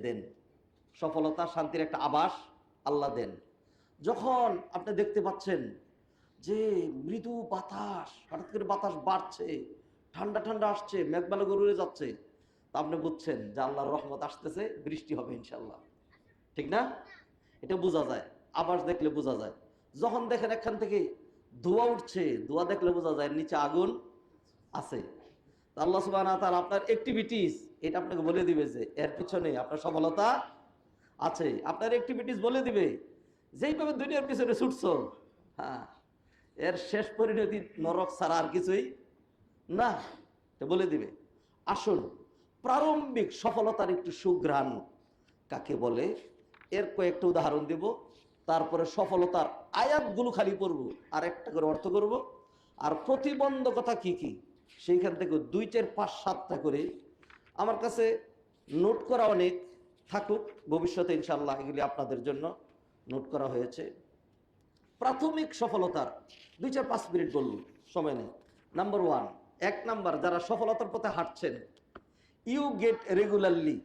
দেন। সফলতা শান্তির একটা আভাস আল্লাহ দেন। যখন আপনি দেখতে পাচ্ছেন যে মৃদু বাতাস, হঠাৎ করে বাতাস বাড়ছে, ঠান্ডা ঠান্ডা আসছে, মেঘমালা উড়ে যাচ্ছে, তা আপনি বুঝছেন যে আল্লাহর রহমত আসতেছে, বৃষ্টি হবে ইনশাল্লাহ। ঠিক না? এটা বোঝা যায়, আভাস দেখলে বোঝা যায়। যখন দেখেন এখান থেকে ধোঁয়া উঠছে, ধোঁয়া দেখলে বোঝা যায় নিচে আগুন আছে। আল্লাহ সুবহানাহু ওয়া তাআলা আপনার অ্যাক্টিভিটিস এটা আপনাকে বলে দিবে যে এর পিছনে আপনার সফলতা আছে। আপনার অ্যাক্টিভিটিস বলে দিবে যেইভাবে দুনিয়ার পিছনে ছুটছো, হ্যাঁ, এর শেষ পরিণতি নরক ছাড়া আর কিছুই না, এটা বলে দিবে। আসুন, প্রারম্ভিক সফলতার একটু সুঘ্রাণ কাকে বলে এর কয়েকটা উদাহরণ দেব, তারপরে সফলতার আয়াতগুলো খালি পড়ব, আর একটা করে অর্থ করব, আর প্রতিবন্ধকতা কি কি সেইখান থেকে 2, 4, 5, 7টা করে আমার কাছে নোট করা অনেক থাকুক, ভবিষ্যতে ইনশাল্লাহ এগুলি আপনাদের জন্য নোট করা হয়েছে। প্রাথমিক সফলতার 2, 4, 5 মিনিট বলুন, সময় নেই। নাম্বার 1, 1 নাম্বার, যারা সফলতার পথে হাঁটছেন, you get regularly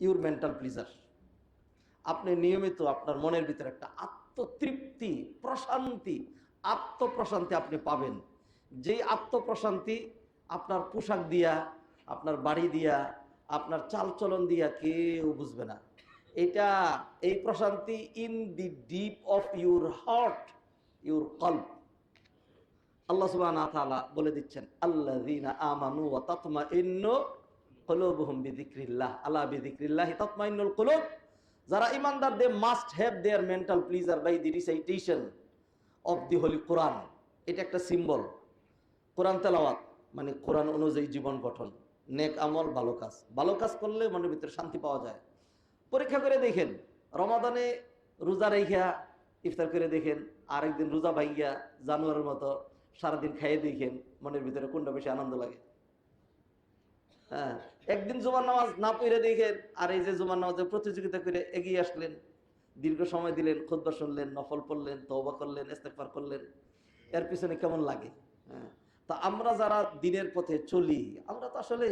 your mental pleasure. আপনি নিয়মিত আপনার মনের ভিতরে একটা আত্মতৃপ্তি, প্রশান্তি, আত্মপ্রশান্তি আপনি পাবেন। যেই আত্মপ্রশান্তি আপনার পোশাক দিয়া, আপনার বাড়ি দিয়া, আপনার চালচলন দিয়া কেউ বুঝবে না। এটা, এই প্রশান্তি in the deep of your heart, your কলব। আল্লাহ সুবহানাহু ওয়া তাআলা বলে দিচ্ছেন, আল্লাযীনা আমানু ওয়া তাতমাইন্নু কুলুবুহুম বিযিকরিল্লাহ, আলা বিযিকরিল্লাহি তাতমাইন্নুল কুলুব। যারা ইমানদার, they must have their mental pleasure by the recitation of the holy Quran. এটা একটা সিম্বল। কোরআন তেলাওয়াত মানে কোরআন অনুযায়ী জীবন গঠন, নেক আমল, ভালো কাজ। ভালো কাজ করলে মনের ভিতরে শান্তি পাওয়া যায়। পরীক্ষা করে দেখেন, রমাদানে রোজা রেখা ইফতার করে দেখেন, আরেকদিন রোজা ভাঙ্গিয়া জানোয়ারের মতো সারাদিন খাইয়ে দেখেন, মনের ভিতরে কোনটা বেশি আনন্দ লাগে? হ্যাঁ, একদিন জুমার নামাজ না পড়ে দেখেন, আর এই যে জুমার নামাজের প্রতিযোগিতা করে এগিয়ে আসলেন, দীর্ঘ সময় দিলেন, খুতবা শুনলেন, নফল পড়লেন, তওবা করলেন, ইস্তেগফার করলেন, এর পিছনে কেমন লাগে? হ্যাঁ, তা আমরা যারা দিনের পথে চলি, আমরা তো আসলে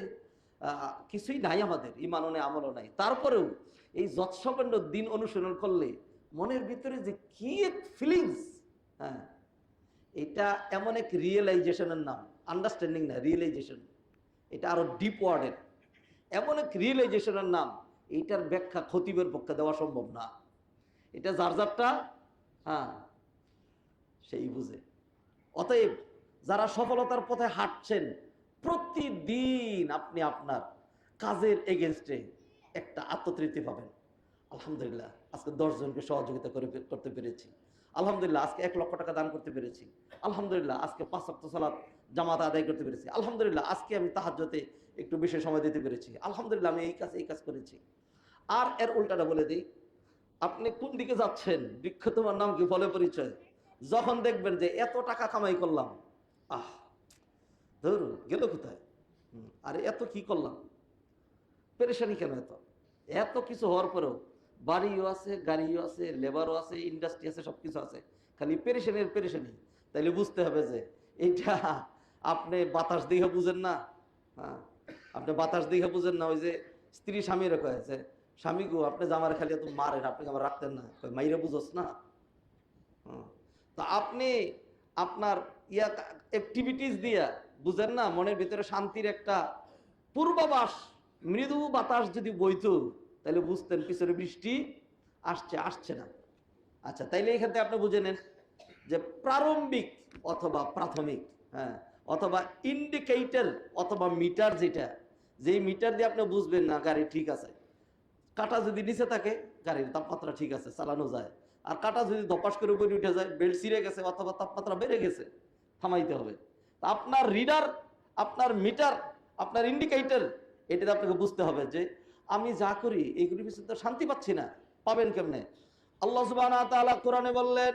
কিছুই নাই, আমাদের ঈমানও নেই, আমলও নাই, তারপরেও এই যৎসামান্য দিন অনুসরণ করলে মনের ভিতরে যে কি এক ফিলিংস, হ্যাঁ, এটা এমন এক রিয়েলাইজেশনের নাম, আন্ডারস্ট্যান্ডিং না, রিয়েলাইজেশন। এটা আরো ডিপ ওয়ার্ডের, এমন এক রিয়েলাইজেশনের নাম, এইটার ব্যাখ্যা খতিবের পক্ষে দেওয়া সম্ভব না। এটা যার যারটা, হ্যাঁ, সেই বুঝে। অতএব যারা সফলতার পথে হাঁটছেন, প্রতিদিন আপনি আপনার কাজের এগেনস্টে একটা আত্মতৃপ্তি পাবেন। আলহামদুলিল্লাহ, আজকে 10 জনকে সহযোগিতা করতে পেরেছি। আলহামদুলিল্লাহ, আজকে 1 লক্ষ টাকা দান করতে পেরেছি। আলহামদুলিল্লাহ, আজকে 5 ওয়াক্ত সালাত জামাত আদায় করতে পেরেছি। আলহামদুলিল্লাহ, আজকে আমি তাহাজ্জুদে একটু বেশি সময় দিতে পেরেছি। আলহামদুলিল্লাহ, আমি এই কাজ করেছি। আর এর উল্টাটা বলে দিই, আপনি কোন দিকে যাচ্ছেন? বৃক্ষ তোমার নাম কি, ফলে পরিচয়। যখন দেখবেন যে এত টাকা কামাই করলাম, ধরু গেল কোথায়, আরে এত কি করলাম, পেরেশানি কেন? এত কিছু হওয়ার পরেও বাড়িও আছে, গাড়িও আছে, লেবারও আছে, ইন্ডাস্ট্রি আছে, সবকিছু আছে, খালি পেরেশানি। তাইলে বুঝতে হবে যে এইটা আপনি বাতাস দেখে বুঝেন না। হ্যাঁ, আপনি বাতাস দেখে বুঝেন না। ওই যে স্ত্রী স্বামীর কয়েছে, স্বামী গো আপনি জামার খালি এত মারেন, আপনি আমার রাখতেন না, মাইরে বুঝোস না। তো আপনি আপনার অ্যাক্টিভিটিস দিয়া বুঝেন না, মনের ভিতরে শান্তির একটা পূর্বাভাস, মৃদু বাতাস যদি বইতো, তাহলে বুঝতেন পিছনে বৃষ্টি আসছে না। আচ্ছা, তাইলে এখান থেকে আপনি বুঝে নেন যে প্রারম্ভিক অথবা প্রাথমিক, হ্যাঁ, অথবা ইন্ডিকেটর অথবা মিটার, যেই মিটার দিয়ে আপনি বুঝবেন না গাড়ি ঠিক আছে। কাটা যদি নিচে থাকে, গাড়ির তাপমাত্রা ঠিক আছে, চালানো যায়। আর কাটা যদি ধপাস করে উপরে উঠে যায়, বেল্ট ছিঁড়ে গেছে অথবা তাপমাত্রা বেড়ে গেছে, থামাইতে হবে। আপনার রিডার, আপনার মিটার, আপনার ইন্ডিকেটর, এটাতে আপনাকে বুঝতে হবে যে আমি যা করি এইগুলির পিছনে তো শান্তি পাচ্ছি না। পাবেন কেমনে? আল্লাহ সুবহানাহু ওয়া তাআলা কোরআনে বললেন,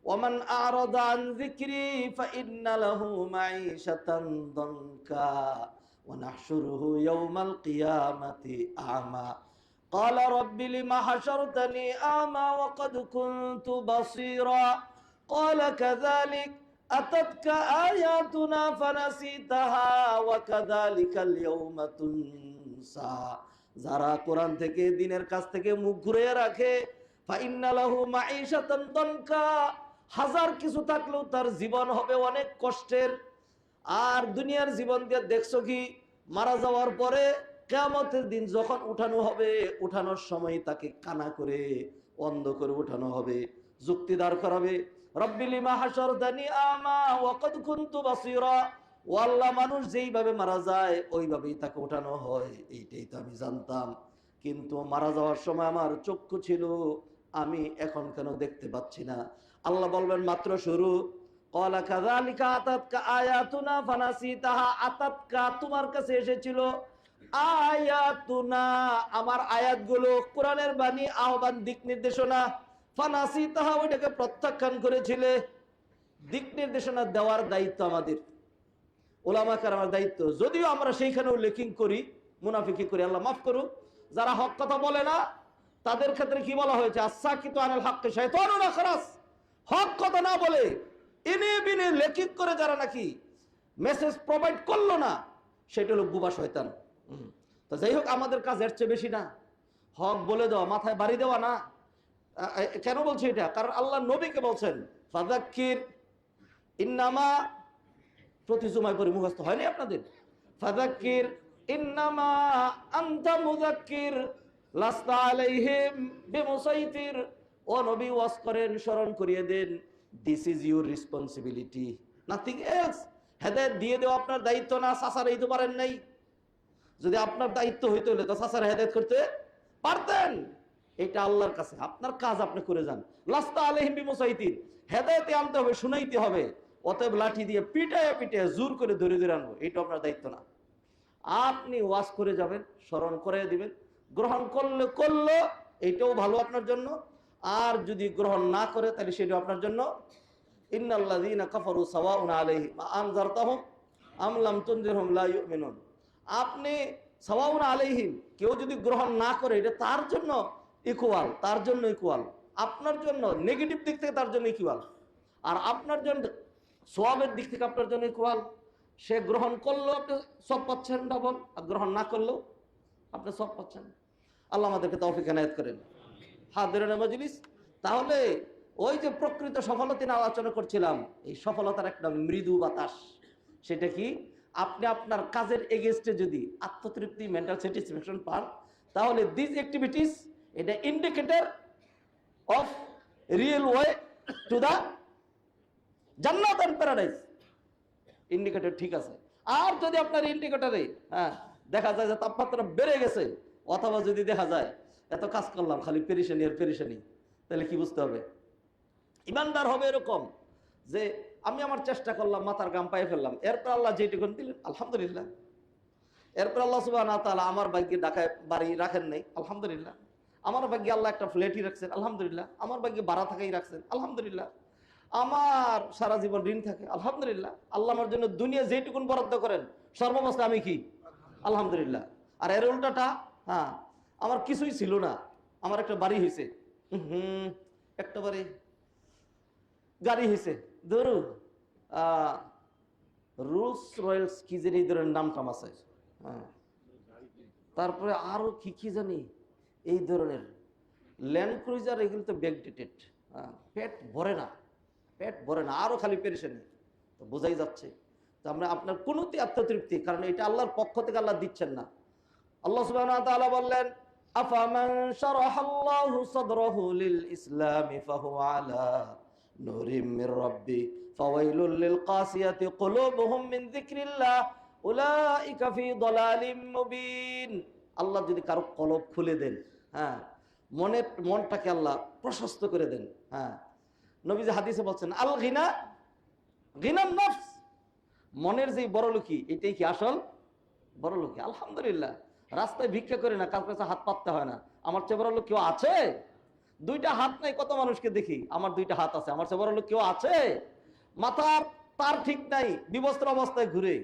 ওয়ামান আরাদা আন যিকরি ফাইন্না লাহু মাঈশাতান দানকা ওয়া নাহশুরুহু ইয়াওমাল কিয়ামাতি আ'মা ক্বালা রাব্বি লিমা হাশারতানি আ'মা ওয়া ক্বাদ কুনতু বাসীরা ক্বালা কাযালিক আতাতকা আয়াতুনা ফানাসিতাহা ওয়া কাযালিকাল ইয়াওমা তুনসা উনসা, যারা কোরআন থেকে দিনের কাছ থেকে মুখ ঘুরিয়ে রাখে, ফাইন্না লাহু মাঈশাতান দানকা, হাজার কিছু থাকলেও তার জীবন হবে অনেক কষ্টের। আর দুনিয়ার জীবন দিয়ে দেখছো কি, মারা যাওয়ার পরে কিয়ামতের দিন যখন উঠানো হবে, উঠানোর সময় তাকে কানা করে অন্ধ করে উঠানো হবে, যুক্তি দাঁড় করাবে, রব্বি লিমা হাশারতানি আমা ওয়া ক্বাদ কুনতু বাসীরা। ও আল্লাহ, মানুষ যেইভাবে মারা যায় ওইভাবেই তাকে ওঠানো হয়, এইটাই তো আমি জানতাম, কিন্তু মারা যাওয়ার সময় আমার চক্ষু ছিল, আমি এখন কেন দেখতে পাচ্ছি না? আল্লাহ বলবেন মাত্র শুরু, ক্বালা কাযালিকা আতাতকা আয়াতুনা ফানাসিতাহা, আতাতকা তোমার কাছে এসেছিল, আয়াতুনা আমার আয়াতগুলো, কোরআনের বাণী, আহ্বান, দিক নির্দেশনা, ফানাসিতাহা ওইটাকে প্রত্যাখ্যান করেছিলে। দিক নির্দেশনা দেওয়ার দায়িত্ব আমাদের, ওলামা কেরামের দায়িত্ব, যদিও আমরা সেইখানেও লেকিং করি, মুনাফিকি করি, আল্লাহ মাফ করুক। যারা হক কথা বলে না তাদের ক্ষেত্রে কি বলা হয়েছে, আস-সাকিতু আনিল হাক্কি শাইতানুন আখরাস, হক কথা না বলে ইনি বিনি লেকিং করে যারা নাকি মেসেজ প্রোভাইড করলো না, সেটা হলো বুবা শয়তান। তো যাই হোক, আমাদের কাজ এর চেয়ে বেশি না, হক বলে দেওয়া, মাথায় বাড়ি দেওয়া না। কেন বলছি এটা? কারণ আল্লাহ নবীকে বলছেন ফাযাক্কির, ইন্নামা, প্রতি জুমায় করে মুখস্থ হয়নি আপনাদের, ফাযাক্কির ইন্নামা আনতা মুযাক্কির লাস্তা আলাইহিম বিমুসাইতির। ও নবী ওয়াজ করেন, স্মরণ করিয়ে দেন, this is your responsibility, nothing else. হেদায়েত দিয়ে দেওয়া আপনার দায়িত্ব না, সাসার হইতে পারেন নাই। যদি আপনার দায়িত্ব হইতে হলে তো সাসার হেদায়েত করতে পারতেন। এটা আল্লাহর কাছে, আপনার কাজ আপনি করে যান। লাস্তা আলাইহিম বিমুসাইতির, হেদায়েতে আনতে হবে, শুনাইতে হবে, অতএব লাঠি দিয়ে পিটায় পিটায় জোর করে ধরে ধরে আনবো, এটা আপনার দায়িত্ব না। আপনি ওয়াজ করে যাবেন, স্মরণ করে দিবেন, গ্রহণ করলে করলো, এইটাও ভালো আপনার জন্য, আর যদি গ্রহণ না করে তাহলে সেটাও আপনার জন্য। ইন্নাল্লাযীনা কাফারু সাওয়াউন আলাইহিম আনজারতাহুম আম লাম তুনজিরহুম লা ইউমিনুন। আপনি সাওয়াউন আলাইহিম, কেউ যদি গ্রহণ না করে, এটা তার জন্য ইকুয়াল, তার জন্য ইকুয়াল, আপনার জন্য নেগেটিভ দিক থেকে তার জন্য ইকুয়াল, আর আপনার জন্য সওয়াবের দিক থেকে আপনার জন্য ইকুয়াল। সে গ্রহণ করলেও আপনি সব পাচ্ছেন ডাবল, আর গ্রহণ না করলেও আপনি সব পাচ্ছেন। আল্লাহ আমাদেরকে তৌফিক এনায়েত করেন। হাদিরিনে মজলিস, তাহলে ওই যে প্রকৃত সফলতা নিয়ে আলোচনা করছিলাম, এই সফলতার একটা মৃদু বাতাস, সেটা কি, আপনি আপনার কাজের এগেইনস্টে যদি আত্মতৃপ্তি, মেন্টাল স্যাটিসফ্যাকশন পান, তাহলে দিস অ্যাক্টিভিটিস, এটা indicator of real way to the জান্নাত এন্ড প্যারাডাইস। ইন্ডিকেটর ঠিক আছে। আর যদি আপনার ইন্ডিকেটরে দেখা যায় যে তাপমাত্রা বেড়ে গেছে, অথবা যদি দেখা যায় এত কাজ করলাম খালি পেরেশানি আর পেরেশানি, তাহলে কি বুঝতে হবে? ইমানদার হবে এরকম যে আমি আমার চেষ্টা করলাম, মাথার গাম পায়ে ফেললাম, এরপর আল্লাহ যেটুকুন দিলেন আলহামদুলিল্লাহ, এরপর আল্লাহ সুবহানাহু ওয়া তাআলা আমার ভাগ্যে ঢাকায় বাড়ি রাখেন নাই আলহামদুলিল্লাহ, আমার ভাগ্যে আল্লাহ একটা ফ্ল্যাটই রাখছেন আলহামদুলিল্লাহ, আমার ভাগ্যে ভাড়া থাকাই রাখছেন আলহামদুলিল্লাহ, আমার সারা জীবন ঋণ থাকে আলহামদুলিল্লাহ, আল্লাহ আমার জন্য দুনিয়া যেটুকুন বরাদ্দ করেন সর্বাবস্থা আমি কি আলহামদুলিল্লাহ। আর এর উল্টাটা, আমার কিছুই ছিল না, আমার একটা বাড়ি হয়েছে, একটা বাড়ি, গাড়ি হয়েছে, ধরু রোলস রয়েলস কি জানি এই ধরনের নাম টাম আছে, তারপরে আরো কি কি জানি এই ধরনের ল্যান্ড ক্রুইজার, এগুলো তো ব্যাকডেটেড, পেট ভরে না, পেট ভরে না, আরো খালি পেরেশানি, তো বোঝাই যাচ্ছে। তো আমরা আপনার কোনোতে আত্মতৃপ্তি, কারণ এটা আল্লাহর পক্ষ থেকে আল্লাহ দিচ্ছেন না। আল্লাহ সুবহানাহু ওয়া তাআলা বললেন, আফামান শারাহাল্লাহু সাদরাহু লিল ইসলামি ফাহুয়া আলা নূরিম মির রাব্বি ফাওয়াইলুল লিল কাসিয়াতি কুলুবুহুম মিন যিকরিল্লাহ উলাইকা ফি দালালিম মুবিন। আল্লাহ যদি কারো কলব খুলে দেন, মনটাকে আল্লাহ প্রশস্ত করে দেন, নবীজি হাদিসে বলছেন, আল গিনা গিনান নফস, মনের যে বড়লোকি, এটাই কি আসল বড়লোকি। আলহামদুলিল্লাহ, রাস্তায় ভিক্ষা করে না, কার কাছে হাত পাততে হয় না, আমার চেয়ে বড় লোক কেউ আছে? দুইটা হাত নাই, কত মানুষকে দেখি, আমার দুইটা হাত আছে, আমার চেয়ে বড় লোক কেউ আছে? মাথার তার ঠিক নাই, বিবস্ত্র অবস্থায় ঘুরে,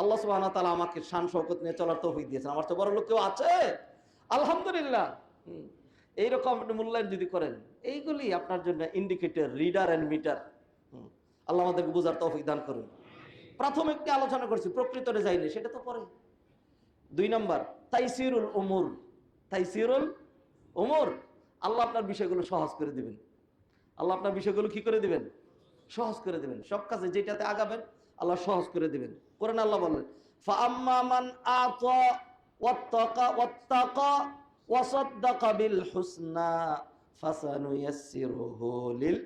আল্লাহ সুবহানাহু ওয়া তাআলা আমাকে শান শওকত নিয়ে চলার তৌফিক দিয়েছেন, আমার চেয়ে বড় লোক কেউ আছে? আলহামদুলিল্লাহ। এইরকম আপনি মূল্যায়ন যদি করেন, এইগুলি আপনার জন্য ইন্ডিকেটর, রিডার এন্ড মিটার। আল্লাহ আমাদেরকে বোঝার তৌফিক দান করুন। প্রাথমিক আলোচনা করছি, প্রকৃতরে যাইনি, সেটা তো পরে। 2 নম্বর, তাইসিরুল উমুর, তাইসিরুল উমুর, আল্লাহ আপনার বিষয়গুলো সহজ করে দিবেন। আল্লাহ আপনার বিষয়গুলো কি করে দিবেন? সহজ করে দিবেন। সব কাজে যেটাতে আগাবেন আল্লাহ সহজ করে দিবেন। কোরআনে আল্লাহ বলেন, ফাআম্মা মান আতা ওয়াত্তাকা ওয়াত্তাকা ওয়াসাদ্দাকা বিল হুসনা ফাসানুয়াসসিরুহু লিল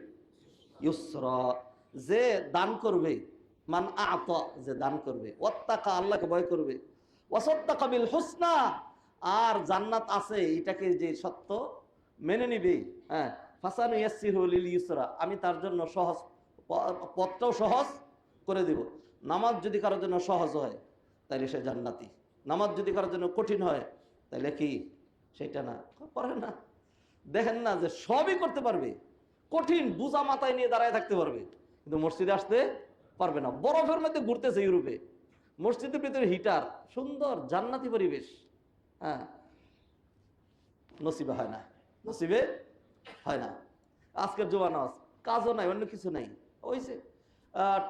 ইউসরা। যে দান করবে, মান আতা, যে দান করবে, ওয়াত্তাকা, আল্লাহকে ভয় করবে, ওয়াসাদ্দাকা বিল হুসনা, আর জান্নাত আছে এটাকে যে সত্য মেনে নিবে, হ্যাঁ, ফাসানুয়াসসিরুহু লিল ইউসরা, আমি তার জন্য সহজ পথটাও সহজ করে দিব। নামাজ যদি কারোর জন্য সহজ হয় তাহলে সে জান্নাতি, নামাজ যদি কারোর জন্য কঠিন হয় তাহলে কি সেটা না, পারে না। দেখেন না যে সবই করতে পারবে, কঠিন বোঝা মাথায় নিয়ে দাঁড়ায় থাকতে পারবে, কিন্তু মসজিদে আসতে পারবে না। বরফের মধ্যে ঘুরতেছে ইউরোপে, মসজিদের ভিতরে হিটার, সুন্দর জান্নাতি পরিবেশ, হ্যাঁ, নসিবে হয় না, নসিবে হয় না। আজকের জোয়ান আওয়াজ, কাজও নাই, অন্য কিছু নাই, ওই যে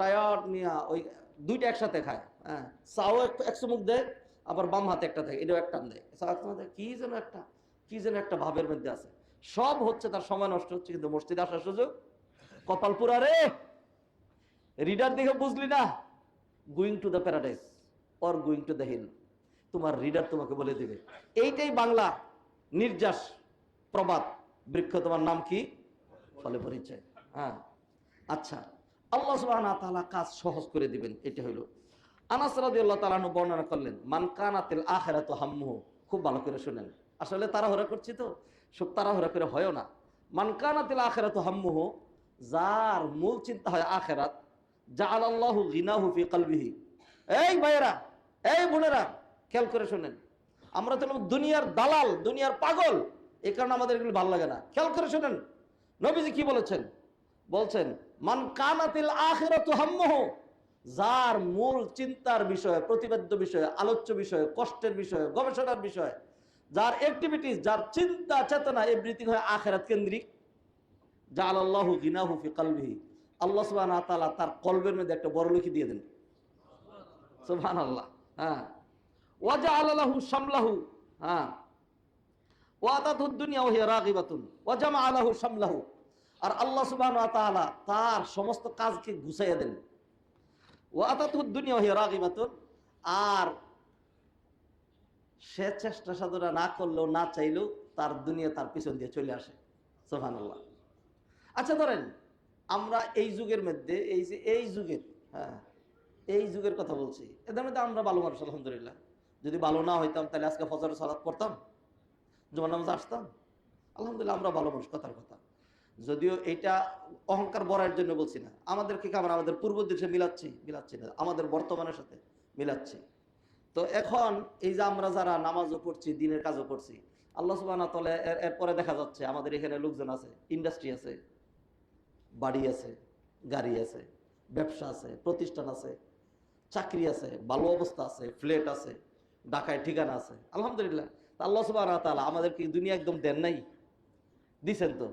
টায়ার্ড নিয়ে ওই দুইটা একসাথে খায়, হ্যাঁ, চাও এক চুমুক দেয়, আবার বাম হাতে একটা থাকে, এটাও একটা দেয়, কি যেন একটা ভাবের মধ্যে আছে। সব হচ্ছে, তার সময় নষ্ট হচ্ছে, কিন্তু মসজিদে আসার সুযোগ কপাল পুরা রে। রিডার দেখে বুঝলি না, going to the paradise or going to the hill, তোমার রিডার তোমাকে বলে দিবে। এইটাই বাংলা নির্যাস প্রবাদ, বৃক্ষ তোমার নাম কি, ফলে পরিচয়। হ্যাঁ, আচ্ছা, আল্লাহ সুবহানাহু ওয়া তাআলা কাজ সহজ করে দিবেন, এটা হলো। আনাস রাদিয়াল্লাহু তাআলা আনহু বর্ণনা করলেন, মান কানাতিল আখিরাতু হাম্মুহু, খুব ভালো করে শুনেন, আসলে তাড়াহুড়া করছি তো, সব তাড়াহুড়া করে হয়ও না। মান কানাতিল আখিরাতু হাম্মুহু, যার মূল চিন্তা হয় আখিরাত, জাআলাল্লাহু গিনাহু ফি কলবিহি। এই ভাইয়েরা, এই বোনেরা, খেয়াল করে শুনেন, আমরা তো দুনিয়ার দালাল, দুনিয়ার পাগল, এই কারণে আমাদের এগুলো ভালো লাগে না। খেয়াল করে শুনেন নবীজি কি বলেছেন, বলছেন, মান কানাতিল আখিরাতু হাম্মুহু, যার মূল চিন্তার বিষয়, প্রতিপাদ্য বিষয়, আলোচ্য বিষয়, কষ্টের বিষয়, গবেষণার বিষয়, যার অ্যাক্টিভিটিস, যার চিন্তা চেতনা এভরিথিং হয় আখিরাত কেন্দ্রিক, জাআলাল্লাহু গিনাহু ফি কলবিহি, আল্লাহ সুবহানাহু ওয়া তাআলা তার কলবের মধ্যে একটা বড়লোকি দিয়ে দেন। সুবহানাল্লাহ। হ্যাঁ, ওয়া জাআলা লাহু শামলাহু, হ্যাঁ, ওয়া আতাতুদ দুনিয়া ওয়া হিয়া রাগিবাতুন ওয়া জামাআ লাহু শামলাহু, আর আল্লাহ সুবহানাহু ওয়া তাআলা তার সমস্ত কাজকে গুছাইয়া দেন। ওয়া আতাতুদ দুনিয়া ওয়া হিয়া রাগিবাতুন, আর সে চেষ্টা সাধনা না করলেও, না চাইলেও, তার দুনিয়া তার পিছন দিয়ে চলে আসে। সুবহানাল্লাহ। আচ্ছা ধরেন আমরা এই যুগের মধ্যে, এই যে এই যুগের, হ্যাঁ, এই যুগের কথা বলছি, এদের মধ্যে আমরা ভালো মানুষ আলহামদুলিল্লাহ। যদি ভালো না হইতাম তাহলে আজকে ফজর সালাত পড়তাম, জুমার নামাজ আসতাম, আলহামদুলিল্লাহ আমরা ভালো মানুষ, কথার কথা। যদিও এটা অহংকার বড়ার জন্য বলছি না, আমাদেরকে আমরা আমাদের পূর্ব দেশে মিলাচ্ছি না, আমাদের বর্তমানের সাথে মিলাচ্ছি। তো এখন এই যে আমরা যারা নামাজও পড়ছি, দিনের কাজও করছি, আল্লাহ সুবহানাহু ওয়া তাআলা এরপরে দেখা যাচ্ছে আমাদের এখানে লোকজন আছে, ইন্ডাস্ট্রি আছে, বাড়ি আছে, গাড়ি আছে, ব্যবসা আছে, প্রতিষ্ঠান আছে, চাকরি আছে, ভালো অবস্থা আছে, ফ্ল্যাট আছে, ঢাকায় ঠিকানা আছে, আলহামদুলিল্লাহ। আল্লাহ সুবহানাহু ওয়া তাআলা আমাদের কি দুনিয়া একদম দেন নাই? দিছেন তো,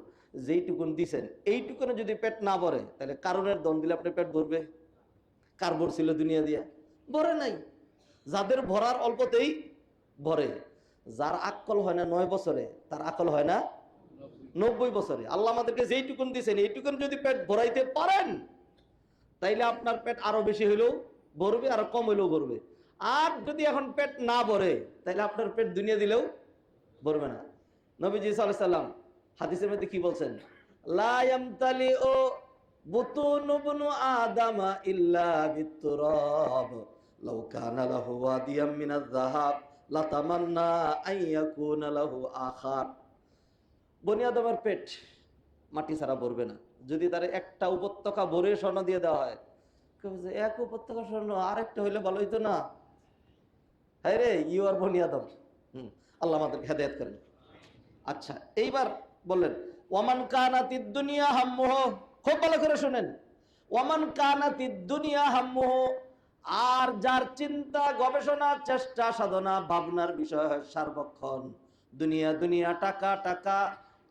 যেইটুকুন দিছেন, এইটুকুনে যদি পেট না ভরে তাহলে কারণের দন দিলে আপনি পেট ভরবে? কার ভরছিল দুনিয়া দিয়া? ভরে নাই। যাদের ভরার অল্পতেই ভরে, যার আকল হয় না 9 বছরে, তার আকল হয় না 90 বছরে। আল্লাহ আমাদেরকে যেইটুকুন দিছেন, এইটুকুন যদি পেট ভরাইতে পারেন তাইলে আপনার পেট আরো বেশি হইলেও ভরবে, আর কম হইলেও ভরবে। আর যদি এখন পেট না ভরে তাহলে আপনার পেট দুনিয়া দিলেও ভরবে না। নবীজি সাল্লাল্লাহু আলাইহি ওয়াসাল্লাম হাদিসের মধ্যে কি বলছেন? লা ইয়ামতালিউ বুতুনু বুনু আদামা ইল্লা বিতুরাব লাউ কানা লাহু ওয়াদিয়াম মিনাজ যাহাব লাতামান্না আন ইয়াকুনা লাহু আখার। বনি আদমের পেট মাটি ছাড়া ভরবে না। যদি তার একটা উপত্যকা ভরে স্বর্ণ দিয়ে দেওয়া হয়, এক উপত্যকা স্বর্ণ, আরেকটা হইলে ভালো হইতো না? হ্যাঁ রে, ইউ আর বনি আদম। আল্লাহ আমাদেরকে হেদায়েত করেন। আচ্ছা, এইবার বললেন, ওয়ামান কানাতিদ দুনিয়া হাম্মুহু, খুব ভালো করে শুনেন, ওয়ামান কানাতিদ দুনিয়া হাম্মুহু, আর যার চিন্তা, গবেষণা, চেষ্টা, সাধনা, ভাবনার বিষয় হয় সার্বক্ষণ দুনিয়া, দুনিয়া, টাকা, টাকা,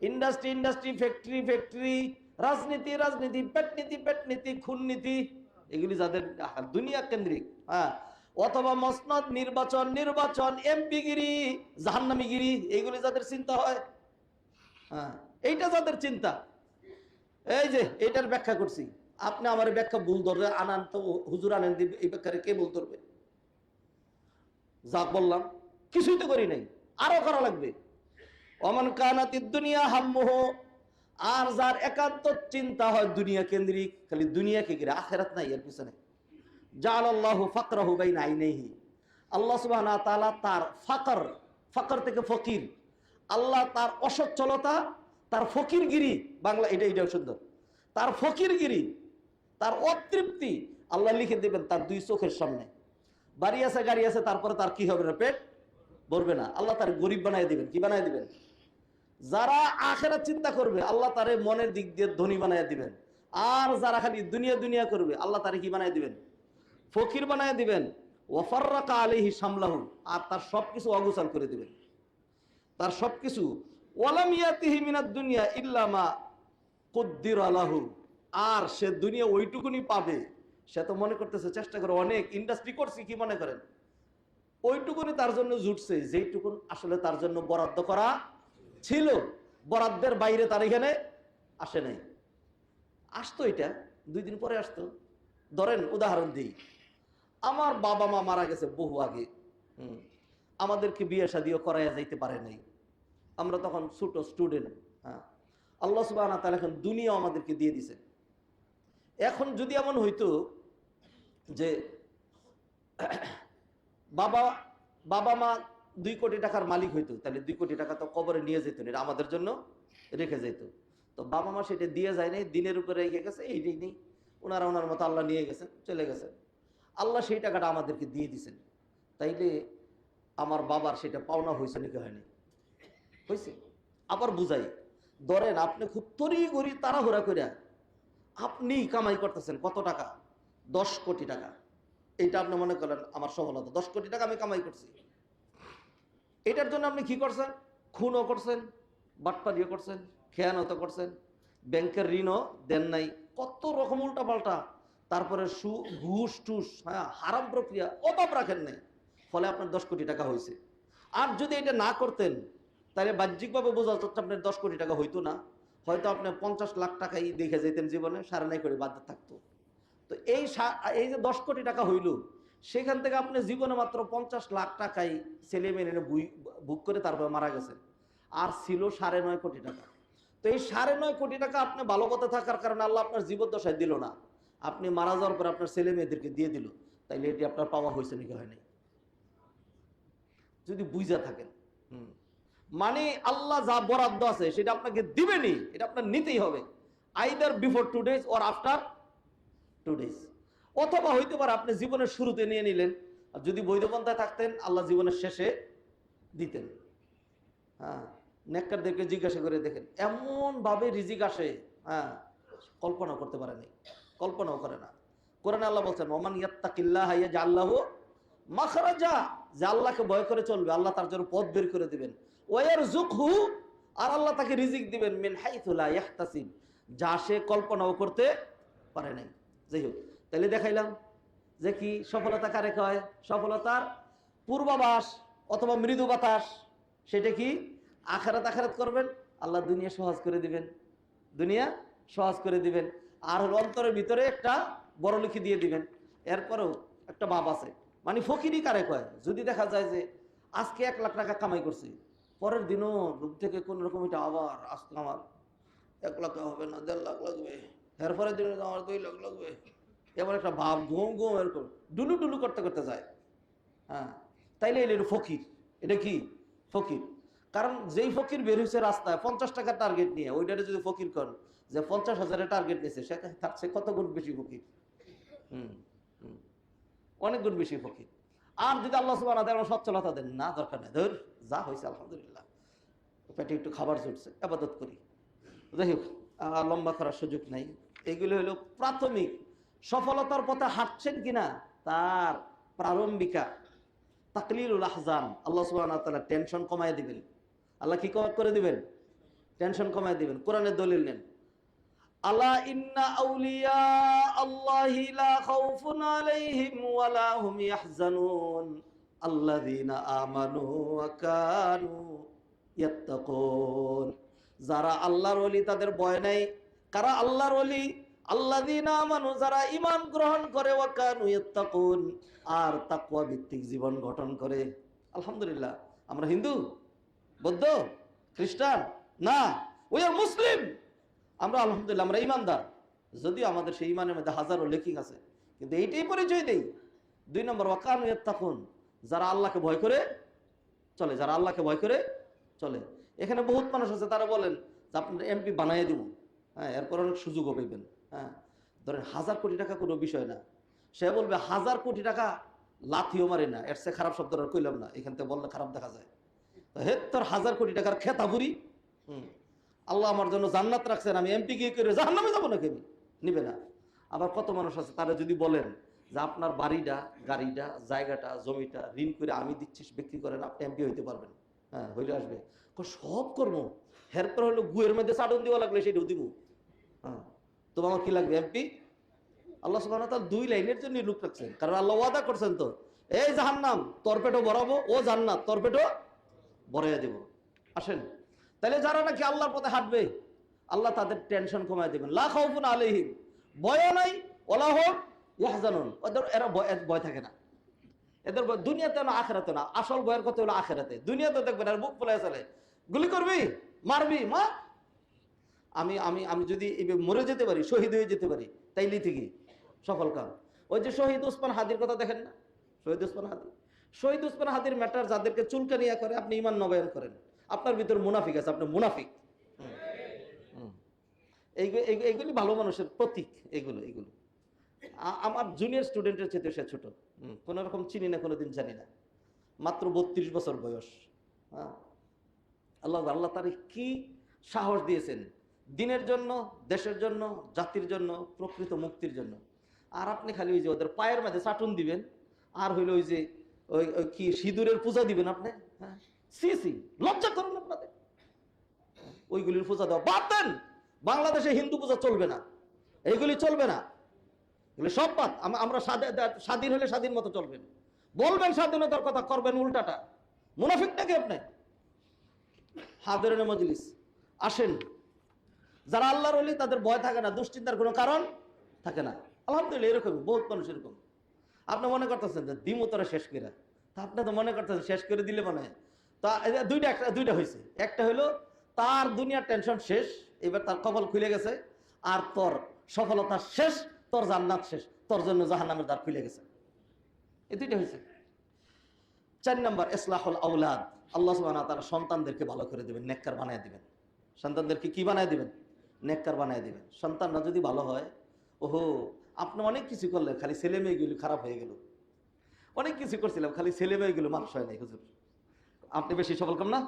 ইন্ডাস্ট্রি, ইন্ডাস্ট্রি, ফ্যাক্টরি, ফ্যাক্টরি, রাজনীতি, রাজনীতি, পেটনীতি, পেটনীতি, খুননীতি, এগুলি যাদের দুনিয়া কেন্দ্রিক, হ্যাঁ, অথবা মসনদ, নির্বাচন, এমপিগিরি, জাহান্নামীগিরি, এইগুলি যাদের চিন্তা হয়, হ্যাঁ, এইটা যাদের চিন্তা, এই যে এইটার ব্যাখ্যা করছি, আপনি আমার ব্যাখ্যা ভুল ধরবে, আনান তো হুজুর আনেন, এই ব্যাখ্যারে কে ভুল ধরবে? যা বললাম কিছুই তো করি নাই, আরো করা লাগবে। ওমান কানাতিদ দুনিয়া হাম্মুহু, আর যার একান্ত চিন্তা হয় দুনিয়া কেন্দ্রিক, খালি দুনিয়াকে ঘিরে, আখিরাত নাই এর পিছনে, জাআলাল্লাহু ফাকরাহু বাইনা আইনাইহি, আল্লাহ সুবহানাহু ওয়া তাআলা তার ফাকর থেকে ফকির, আল্লাহ তার অসচ্ছলতা, তার ফকিরগিরি, বাংলা এটাও সুন্দর, তার ফকিরগিরি, তার অতৃপ্তি আল্লাহ লিখে দেবেন তার দুই চোখের সামনে। বাড়ি আছে, গাড়ি আছে, তারপরে তার কি হবে না, পেট ভরবে না, আল্লাহ তার গরিব বানায় দিবেন। কি বানায় দিবেন? যারা আখিরাত চিন্তা করবে আল্লাহ তারে মনের দিক দিয়ে ধনী বানায় দিবেন, আর যারা খালি দুনিয়া করবে আল্লাহ তারে কি বানায় দিবেন? ফকির বানায় দিবেন। ওয়াফাররাকা আলাইহি শামলাহু, আর তার সবকিছু অগোছাল করে দিবেন, তার সবকিছু। ওয়ালাম ইয়াতিহি মিনাদ দুনিয়া ইল্লা মা কুদ্দিরা লাহু, আর সে দুনিয়া ওইটুকুনি পাবে, সে তো মনে করতেছে চেষ্টা করে অনেক ইন্ডাস্ট্রি করছি, কি মনে করেন ওইটুকুনি তার জন্য জুটছে, যেইটুকুন আসলে তার জন্য বরাদ্দ করা ছিল, বরাদ্দের বাইরে তার এখানে আসে নাই। আসতো এটা 2 দিন পরে আসতো। ধরেন উদাহরণ দিই, আমার বাবা মা মারা গেছে বহু আগে, আমাদেরকে বিয়ে শাদিও করাইয়া যাইতে পারে নাই, আমরা তখন ছোট স্টুডেন্ট। হ্যাঁ, আল্লাহ সুবহানাহু ওয়া তাআলা এখন দুনিয়া আমাদেরকে দিয়ে দিয়েছেন। এখন যদি এমন হইতো যে বাবা মা 2 কোটি টাকার মালিক হইতো, তাহলে 2 কোটি টাকা তো কবরে নিয়ে যেত না, এটা আমাদের জন্য রেখে যেত। তো বাবা মা সেটা দিয়ে যায় নাই, দিনের উপরে রেখে গেছে, এইটাই নেই, ওনারা ওনার মতো আল্লাহ নিয়ে গেছেন, চলে গেছেন। আল্লাহ সেই টাকাটা আমাদেরকে দিয়ে দিছেন, তাইলে আমার বাবার সেটা পাওনা হয়েছে নাকি হয়নি? হয়েছে। আবার বুঝাই, ধরেন আপনি খুব তড়িঘড়ি তাড়াহুড়া করে আপনি কামাই করতেছেন কত টাকা? 10 কোটি টাকা। এইটা আপনি মনে করেন আমার সফলতা, 10 কোটি টাকা আমি কামাই করছি। এটার জন্য আপনি কি করছেন? খুনও করছেন, বাটপারিও করছেন, খেয়ানত করছেন, ব্যাংকের ঋণও দেন নাই, কত রকম উল্টা পাল্টা, তারপরে ঘুষ টুস, হ্যাঁ, হারাম প্রক্রিয়া, অভাব রাখেন নাই, ফলে আপনার 10 কোটি টাকা হয়েছে। আর যদি এটা না করতেন তাহলে বাহ্যিকভাবে বোঝা যাচ্ছে আপনার 10 কোটি টাকা হইতো না, হয়তো আপনি 50 লাখ টাকাই দেখে যেতেন জীবনে, সারা নাই করে বাধ্য থাকতো। তো এই যে 10 কোটি টাকা হইল, সেখান থেকে আপনি জীবনে মাত্র 50 লাখ টাকাই ছেলে মেয়ে বুক করে তারপরে মারা গেছেন, আর ছিল 9.5 কোটি টাকা। তো এই 9.5 কোটি টাকা আপনি ভালো কথা থাকার কারণে আল্লাহ আপনার জীবদ্দশায় দিল না, আপনি মারা যাওয়ার পর আপনার ছেলে মেয়েদেরকে দিয়ে দিল, তাইলে এটি আপনার পাওয়া হয়েছে নাকি হয় নাই? যদি বুঝা থাকেন, মানে আল্লাহ যা বরাদ্দ আছে সেটা আপনাকে দিবেনি, এটা আপনার নিতেই হবে, either before 2 days or after 2 days। অথবা হইতে পারে আপনি জীবনের শুরুতে নিয়ে নিলেন, আর যদি বৈধপন্থায় থাকতেন আল্লাহ জীবনের শেষে দিতেন। হ্যাঁ, নেককারদেরকে জিজ্ঞাসা করে দেখেন, এমন ভাবে রিজিক আসে, হ্যাঁ, কল্পনা করতে পারেনি, কল্পনাও করে না। কোরআনে আল্লাহ বলছেন, ওমান ইয়াত্তাকিল্লাহ ইয়াজআল লাহু মাখরাজা, যে আল্লাহকে ভয় করে চলবে আল্লাহ তার জন্য পথ বের করে দিবেন। ওয়ারযুকহু, আর আল্লাহ তাকে রিজিক দিবেন মিন হাইথু লা ইয়াহতাসিব, যা সে কল্পনাও করতে পারে নাই। যাই হোক, তাহলে দেখাইলাম যে কি সফলতা কারে কয়? সফলতার পূর্বাভাস অথবা মৃদু বাতাস, সেটা কি? আখিরাত করবেন, আল্লাহ দুনিয়া সহজ করে দিবেন, দুনিয়া সহজ করে দিবেন, আর অন্তরের ভিতরে একটা বড় লিখি দিয়ে দিবেন। এরপরেও একটা ভাব আছে, মানে ফকিরি কারে কয়? যদি দেখা যায় যে আজকে 1 লাখ টাকা কামাই করছি, পরের দিনও রূপ থেকে কোন রকম এটা আবার আজকে আমার 1 লাখ হবে না, 1.5 লাখ লাগবে, এরপরের দিনে আমার 2 লাখ লাগবে, এবার একটা ভাব ঘুম এরকম ডুলু করতে করতে যায়। হ্যাঁ, তাইলে এটা ফকির। এটা কি? ফকির। কারণ যেই ফকির বের হয়েছে রাস্তায় 50 টাকার টার্গেট নিয়ে, ওইটারে যদি ফকির করেন যে 50,000-এর টার্গেট নিয়েছে, সেটা থাকছে কত গুণ বেশি ফকির, অনেক গুণ বেশি ফকির। আর যদি আল্লাহ সুবহানাহু ওয়া তাআলা সচ্ছলতা দেন, না দরকার নেই, ধর যা হয়েছে আলহামদুলিল্লাহ, পেটে একটু খাবার জুটছে, ইবাদত করি। যাই হোক, লম্বা করার সুযোগ নাই। এগুলো হলো প্রাথমিক সফলতার পথে হাঁটছেন কিনা তার প্রারম্ভিকা তাকলিলুল আহজান। আল্লাহ সুবহানাহু ওয়া তাআলা টেনশন কমায় দিবেন। আল্লাহ কি করে দিবেন? টেনশন কমায় দিবেন। কোরআনের দলিল নেন, আলা ইন্না আউলিয়া আল্লাহি লা খাউফুন আলাইহিম ওয়ালা হুম ইয়াহজানুন আল্লাযীনা আমানু ওয়া কানু ইয়াত্তাকুন। যারা আল্লাহর ওলি তাদের ভয় নাই। কারা আল্লাহর ওলি? আল্লাযীনা আমানু, যারা ঈমান গ্রহণ করে, ওয়া কানু ইয়াত্তাকুন, আর তাকওয়া ভিত্তিক জীবন গঠন করে। আলহামদুলিল্লাহ, আমরা হিন্দু, বৌদ্ধ, খ্রিস্টান না, উই আর মুসলিম। আমরা আলহামদুলিল্লাহ আমরা ইমানদার, যদিও আমাদের সেই ইমানের মধ্যে হাজারো লেকিং আছে, কিন্তু এইটাই পরিচয় দেই। 2 নম্বর ওয়া কানু ইয়াত্তাকুন, যারা আল্লাহকে ভয় করে চলে, যারা আল্লাহকে ভয় করে চলে। এখানে বহুত মানুষ আছে, তারা বলেন যে আপনার এমপি বানাইয়ে দিব, হ্যাঁ, এরপর অনেক সুযোগও পাইবেন। হ্যাঁ, ধরেন 1000 কোটি টাকা কোনো বিষয় না। সে বলবে 1000 কোটি টাকা লাথিও মারে না, এর চেয়ে খারাপ শব্দটা কইলাম না, এখান থেকে বললে খারাপ দেখা যায়। হে তোর 1000 কোটি টাকার খেতা বুড়ি, আল্লাহ আমার জন্য জান্নাত রাখছেন, আমি এমপি গিয়ে করে জাহান্নামে যাবো না, কেন নিবে না। আবার কত মানুষ আছে, তারা যদি বলেন যে আপনার বাড়িটা, গাড়িটা, জায়গাটা, জমিটা ঋণ করে আমি দিচ্ছি, বিক্রি করেন, আপনি এমপি হইতে পারবেন। হ্যাঁ, হইলে আসবে, সব কর্ম এরপর হলো গুয়ের মধ্যে চাটন দেওয়া লাগলে সেটাও দিব। হ্যাঁ, তোমার কি লাগবে? এমপি। আল্লাহ সুবহানাহু ওয়া তাআলা 2 লাইনের জন্য লোক রাখছেন, কারণ আল্লাহ ওয়াদা করছেন তো, এই জাহান্নাম তোর পেটও ভরাবো, ও জান্নাত তোর পেটও ভরাইয়া দেব। আসেন, তাহলে যারা নাকি আল্লাহর পথে হাঁটবে, আল্লাহ তাদের টেনশন কমায় দেবেন। লা খাউফুন আলাইহিম, ভয় নাই, ওয়ালা হুম ইয়াহজানুন, ওদের এরা ভয় থাকে না। এদের দুনিয়াতে না, আখিরাতে না। আসল ভয়ের কথা হলো আখিরাতে। দুনিয়াতে দেখবেন আর বুক ফুলায় চলে, গুলি করবি, মারবি, মা আমি আমি আমি যদি মরে যেতে পারি, শহীদ হয়ে যেতে পারি, তাইলেই থেকে সফল কাম। ওই যে শহীদ ওসমান হাদির কথা দেখেন না, শহীদ ওসমান হাদি, শহীদ ওসমান হাদির ম্যাটার যাদেরকে চুলকানিয়া করে, আপনি ঈমান নবায়ন করেন, আপনার ভিতর মুনাফিক আছে, আপনি মুনাফিক। এইগুলি ভালো মানুষের প্রতীক। এগুলো এগুলো আমার জুনিয়র স্টুডেন্টের চেয়ে সে ছোট, কোন রকম চিনি না, কোনোদিন জানি না, মাত্র 32 বছর বয়স। হ্যাঁ, আল্লাহ আল্লাহ তার কি সাহস দিয়েছেন দিনের জন্য, দেশের জন্য, জাতির জন্য, প্রকৃত মুক্তির জন্য। আর আপনি খালি ওই যে ওদের পায়ের মাঝে চাটুন দিবেন, আর হইলো ওই যে ওই কি সিঁদুরের পূজা দিবেন আপনি। হ্যাঁ, সি সি, লজ্জা করুন আপনাদের। ওইগুলির পূজা দেওয়া বাদ দেন। বাংলাদেশে হিন্দু পূজা চলবে না, এইগুলি চলবে না, এগুলি সব বাদ। আমরা স্বাধীন হলে স্বাধীন মতো চলবেন, বলবেন স্বাধীনতার কথা, করবেন উল্টাটা। মুনাফিক নাকি আপনি? হাদিরের মজলিস আসেন, যারা আল্লাহর ওলি তাদের ভয় থাকে না, দুশ্চিন্তার কোনো কারণ থাকে না। আলহামদুলিল্লাহ, এরকম বহুত মানুষ এরকম। আপনি মনে করতেছেন যে দিমুতরা শেষ করে, তা আপনি তো মনে করতেছেন শেষ করে দিলে মানে তা দুইটা হয়েছে। একটা হলো তার দুনিয়ার টেনশন শেষ, এবার তার কপাল খুলে গেছে, আর তোর সফলতা শেষ, তোর জান্নাত শেষ, তোর জন্য জাহান্নামের দ্বার খুলে গেছে। এই দুইটা হয়েছে। 4 নম্বর ইসলাহুল আওলাদ, আল্লাহ সুবহানাহু ওয়া তাআলা সন্তানদেরকে ভালো করে দিবেন, নেককার বানায় দিবেন। সন্তানদেরকে কি বানায় দিবেন? নেককার বানায় দিবেন। সন্তানরা যদি ভালো হয়, ওহো, আপনি অনেক কিছু করলেন, খালি ছেলে মেয়েগুলো খারাপ হয়ে গেল। অনেক কিছু করছিলাম, খালি ছেলে মেয়েগুলো মানুষ হয় নাই। হুজুর আপনি বেশি সফল কম না?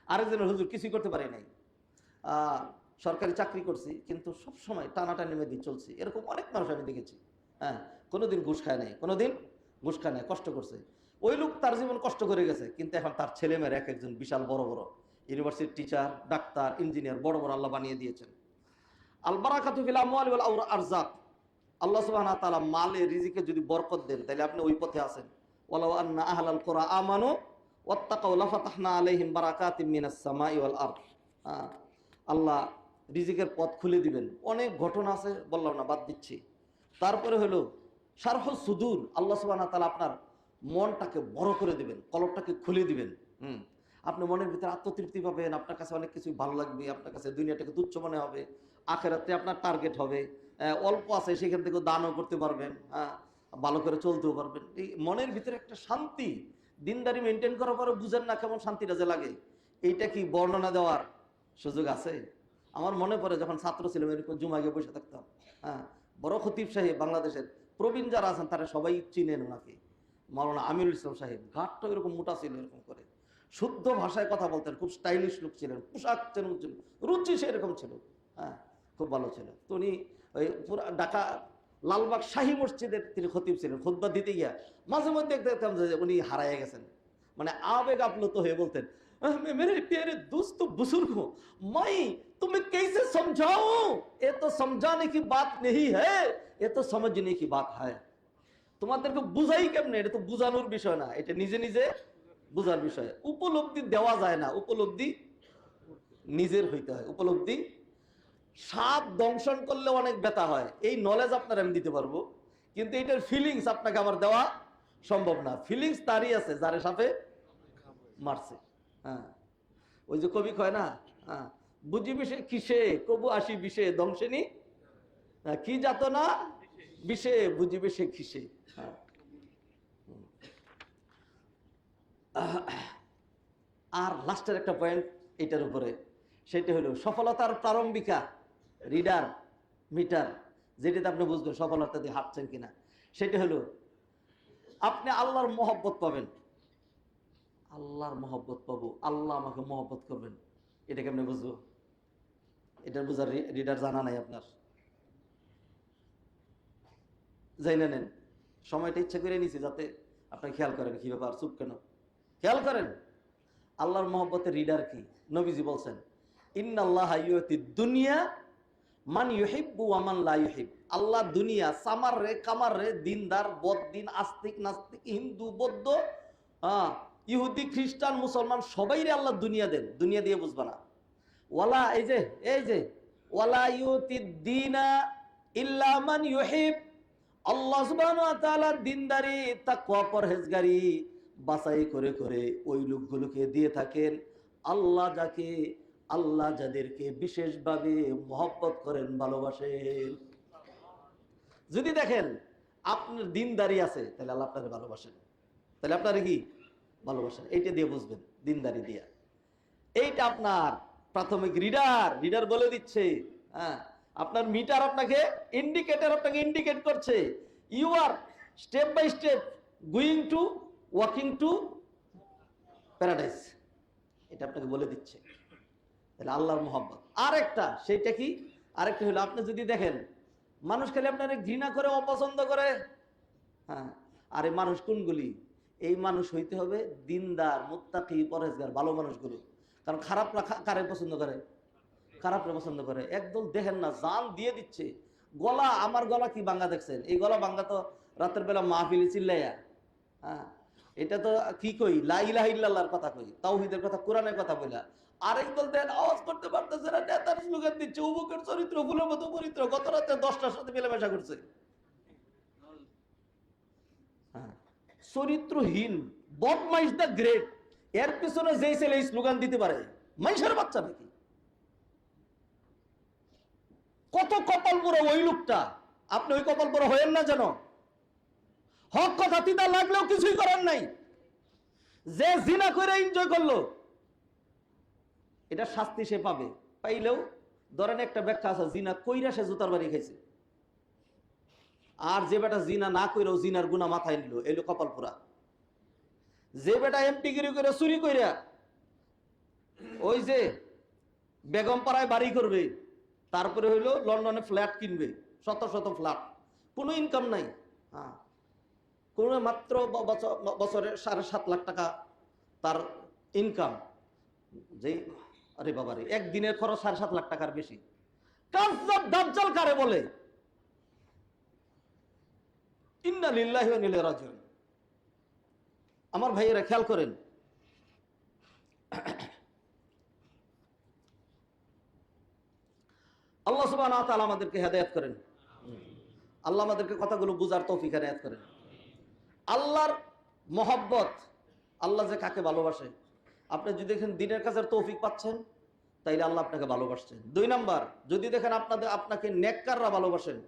আরেকজনের হুজুর কিছু করতে পারি নাই, সরকারি চাকরি করছি কিন্তু সব সময় টানাটানি মেয়েদিন চলছে, এরকম অনেক মানুষ আমি দেখেছি। হ্যাঁ, কোনোদিন ঘুষ খায় নাই, কোনোদিন ঘুষ খায় নাই, কষ্ট করছে। ওই লোক তার জীবন কষ্ট করে গেছে, কিন্তু এখন তার ছেলেমেয়ের এক একজন বিশাল বড় বড় ইউনিভার্সিটির টিচার, ডাক্তার, ইঞ্জিনিয়ার, বড় বড় আল্লাহ বানিয়ে দিয়েছেন। আল বারাকাতু ফিল আমওয়ালি ওয়াল আরযাক, আল্লাহ সুবহানাহু ওয়া তাআলা মালে রিজিকে যদি বরকত দেন, তাহলে আপনি ওই পথে আছেন। ওয়ালাউ আন্না আহলাল কুরা আমানু ওয়াত্তাকাউ লাফাতাহনা আলাইহিম বারাকাতিম মিনাস সামাই ওয়াল আরদ। আল্লাহ রিজিকের পথ খুলে দিবেন। অনেক ঘটনা আছে, বললাম না, বাদ দিচ্ছি। তারপরে হলো শারহুস সুদূর, আল্লাহ সুবহানাহু ওয়া তাআলা আপনার মনটাকে বড় করে দিবেন, কলবটাকে খুলে দিবেন। আপনি মনের ভিতরে আত্মতৃপ্তি পাবেন, আপনার কাছে অনেক কিছু ভালো লাগবে, আপনার কাছে দুনিয়াটাকে তুচ্ছ মনে হবে, আখিরাতে আপনার টার্গেট হবে। অল্প আছে সেখান থেকে দানও করতে পারবেন, ভালো করে চলতেও পারবেন। এই মনের ভিতরে একটা শান্তি, দিনদারি মেনটেন করার পরে বুঝেন না কেমন শান্তিটা যে লাগে। এইটা কি বর্ণনা দেওয়ার সুযোগ আছে? আমার মনে পড়ে যখন ছাত্র ছিলাম, এরকম জুমা গিয়ে বসে থাকতাম। বড় খতিব সাহেব, বাংলাদেশের প্রবীণ যারা আছেন তারা সবাই চিনেন ওনাকে, মাওলানা আমিরুল ইসলাম সাহেব। ঘাটটা এরকম মোটা ছিল, এরকম করে শুদ্ধ ভাষায় কথা বলতেন, খুব স্টাইলিশ লোক ছিলেন, পোশাক ছিল, রুচি সেরকম ছিল। খুব ভালো ছিল। তো উনি ওই পুরা ঢাকা লালবাগ শাহী মসজিদের তিনি খতিব ছিলেন। খুতবা দিতে গিয়া মাঝে মধ্যে দেখতাম যে উনি হারাইয়া গেছেন, মানে আবেগ আপ্লুত হয়ে বলতেন, मेरे प्यारे दोस्त बुजुर्गों, मैं तुम्हें कैसे समझाऊं, ये तो समझाने की बात नहीं है, ये तो समझने की बात है। তোমাদেরকে বুঝাই কেমনে, এটা তো বুঝানোর বিষয় না, এটা নিজে নিজে বুঝার বিষয়। উপলব্ধি দেওয়া যায় না, উপলব্ধি নিজের হইতে হয়। উপলব্ধি, সাপ দংশন করলে অনেক ব্যথা হয়, এই নলেজ আপনার আমি দিতে পারবো, কিন্তু এটার ফিলিংস আপনাকে আমার দেওয়া সম্ভব না। ফিলিংস তারই আছে যারে সাপে মারছে। হ্যাঁ, ওই যে কবি কয় না, হ্যাঁ, বুঝি বিষে কিসে কবু আসি বিষে দংশনী, কি যাত না বিষে বুঝিবে সে কিসে। হ্যাঁ, আর লাস্টের একটা পয়েন্ট এটার উপরে, সেটা হলো সফলতার প্রারম্ভিকা রিডার মিটার, যেটাতে আপনি বুঝবেন সফলতা দিয়ে হাঁটছেন কিনা, সেটা হলো আপনি আল্লাহর মহব্বত পাবেন। আল্লাহর মহব্বত পাবো, আল্লাহ আমাকে মহব্বত করবেন, এটা কেমনে বুঝবো? এটার বুঝার রিডার জানা নাই আপনার, যাই না নেন। সময়টা ইচ্ছা করে নিছি যাতে আপনি খেয়াল করেন। কি ব্যাপার, চুপ কেন? খেয়াল করেন আল্লাহর মহব্বতের রিডার কি। নবীজি বলছেন, ইন্নাল্লাহ ইউতিদ দুনিয়া মান ইউহিব্বু ওয়া মান লা ইউহিব। আল্লাহ দুনিয়া সামার রে কামার রে, দিনদার বদদিন, আস্তিক নাস্তিক, হিন্দু বৌদ্ধ, ইহুদি খ্রিস্টান মুসলমান সবাইরে আল্লাহ দুনিয়া দেন। দুনিয়া দিয়ে বুঝবা না। ওয়ালা এই যে ওয়ালা ইউতিদ দীনা ইল্লা মান ইউহিব। আল্লাহ সুবহানাহু ওয়া তাআলা দিনদারি তাকওয়া পরহেজগারি বাছাই করে করে ওই লোকগুলোকে দিয়ে থাকেন আল্লাহ যাদেরকে বিশেষভাবে মহব্বত করেন, ভালোবাসেন। যদি দেখেন আপনার দিনদারি আছে, তাহলে আল্লাহ আপনাকে ভালোবাসেন, তাহলে আপনারা কি ভালোবাসেন। এইটা দিয়ে বুঝবেন, দিনদারি দিয়া। এইটা আপনার প্রাথমিক রিডার বলে দিচ্ছে। হ্যাঁ, আপনার মিটার আপনাকে ইন্ডিকেট করছে, you are step by step walking to paradise. এটা আপনাকে বলে দিচ্ছে। তাহলে আল্লাহর মহব্বত। সেইটা কি, আরেকটা হলো আপনি যদি দেখেন মানুষ খালি আপনার ঘৃণা করে, অপছন্দ করে, হ্যাঁ, আরে মানুষ কোনগুলি? এই মানুষ হইতে হবে দিনদার, মুত্তাকি, পরহেজগার, ভালো মানুষগুলো। কারণ খারাপরা কারে পছন্দ করে? খারাপরা পছন্দ করে। একদল দেখেন না, জান দিয়ে দিচ্ছে। গলা, আমার গলা কি ভাঙ্গা দেখছেন? এই গলা ভাঙ্গা তো রাতের বেলা মাহফিলে চিল্লাইয়া। হ্যাঁ, এটা তো কি কই, লা ইলাহা ইল্লাল্লাহর কথা কই, তাওহীদের কথা, কোরআনের কথা বইলা। আরেক দল দেন আওয়াজ করতে পারতেছে না, নেতার স্লোগান দিচ্ছে, উমুকের চরিত্র ফুলের মতো পবিত্র, গত রাতে 10টার সাথে মেলামেশা করছে। হ্যাঁ, চরিত্রহীন, বদমাইশ দ্য গ্রেট। এর পিছনে যেই ছেলে এই স্লোগান দিতে পারে, মাইশের বাচ্চা নাকি? কত কপাল পোড়া ওই লোকটা। আপনি ওই কপাল পোড়া হয়েন না যেন। হক কথা তিতা লাগলেও কিছুই করার নাই। যে জিনা করে এনজয় করলো, এটা শাস্তি সে পাবে। পাইলেও ধরেন একটা ব্যাখ্যা আছে, জিনা কইরা সে জুতার বাড়ি খাইছে, আর যে বেটা জিনা না কইরাও জিনার গুনাহ মাথায় নিল, এলো কপাল পোড়া। যে বেটা এমপিগিরি করে চুরি কইরা ওই যে বেগম পাড়ায় বাড়ি করবে, তারপরে হইলো লন্ডনে ফ্ল্যাট কিনবে, শত শত ফ্ল্যাট, কোনো ইনকাম নাই। হ্যাঁ, কোন মাত্র বছরে 7.5 লাখ টাকা তার ইনকাম। যে আরে বাবারে, একদিনের খরচ 7.5 লাখ টাকার বেশি। কাযযাব দাজ্জাল কারে বলে? ইন্না লিল্লাহি ওয়া ইন্না ইলাইহি রাজিউন। আমার ভাইয়েরা খেয়াল করেন, আল্লাহ সুবহানাহু ওয়া তাআলা আমাদেরকে হেদায়েত করেন। আল্লাহ আমাদেরকে কথাগুলো বুঝার তৌফিক হেদায়েত করেন। আল্লাহর মহব্বত, আল্লাহ যে কাকে ভালোবাসে, আপনি যদি দেখেন দিনের কাজের তৌফিক পাচ্ছেন, তাইলে আল্লাহ আপনাকে ভালোবাসছেন। 2 নাম্বার, যদি দেখেন আপনাকে নেককাররা ভালোবাসেন,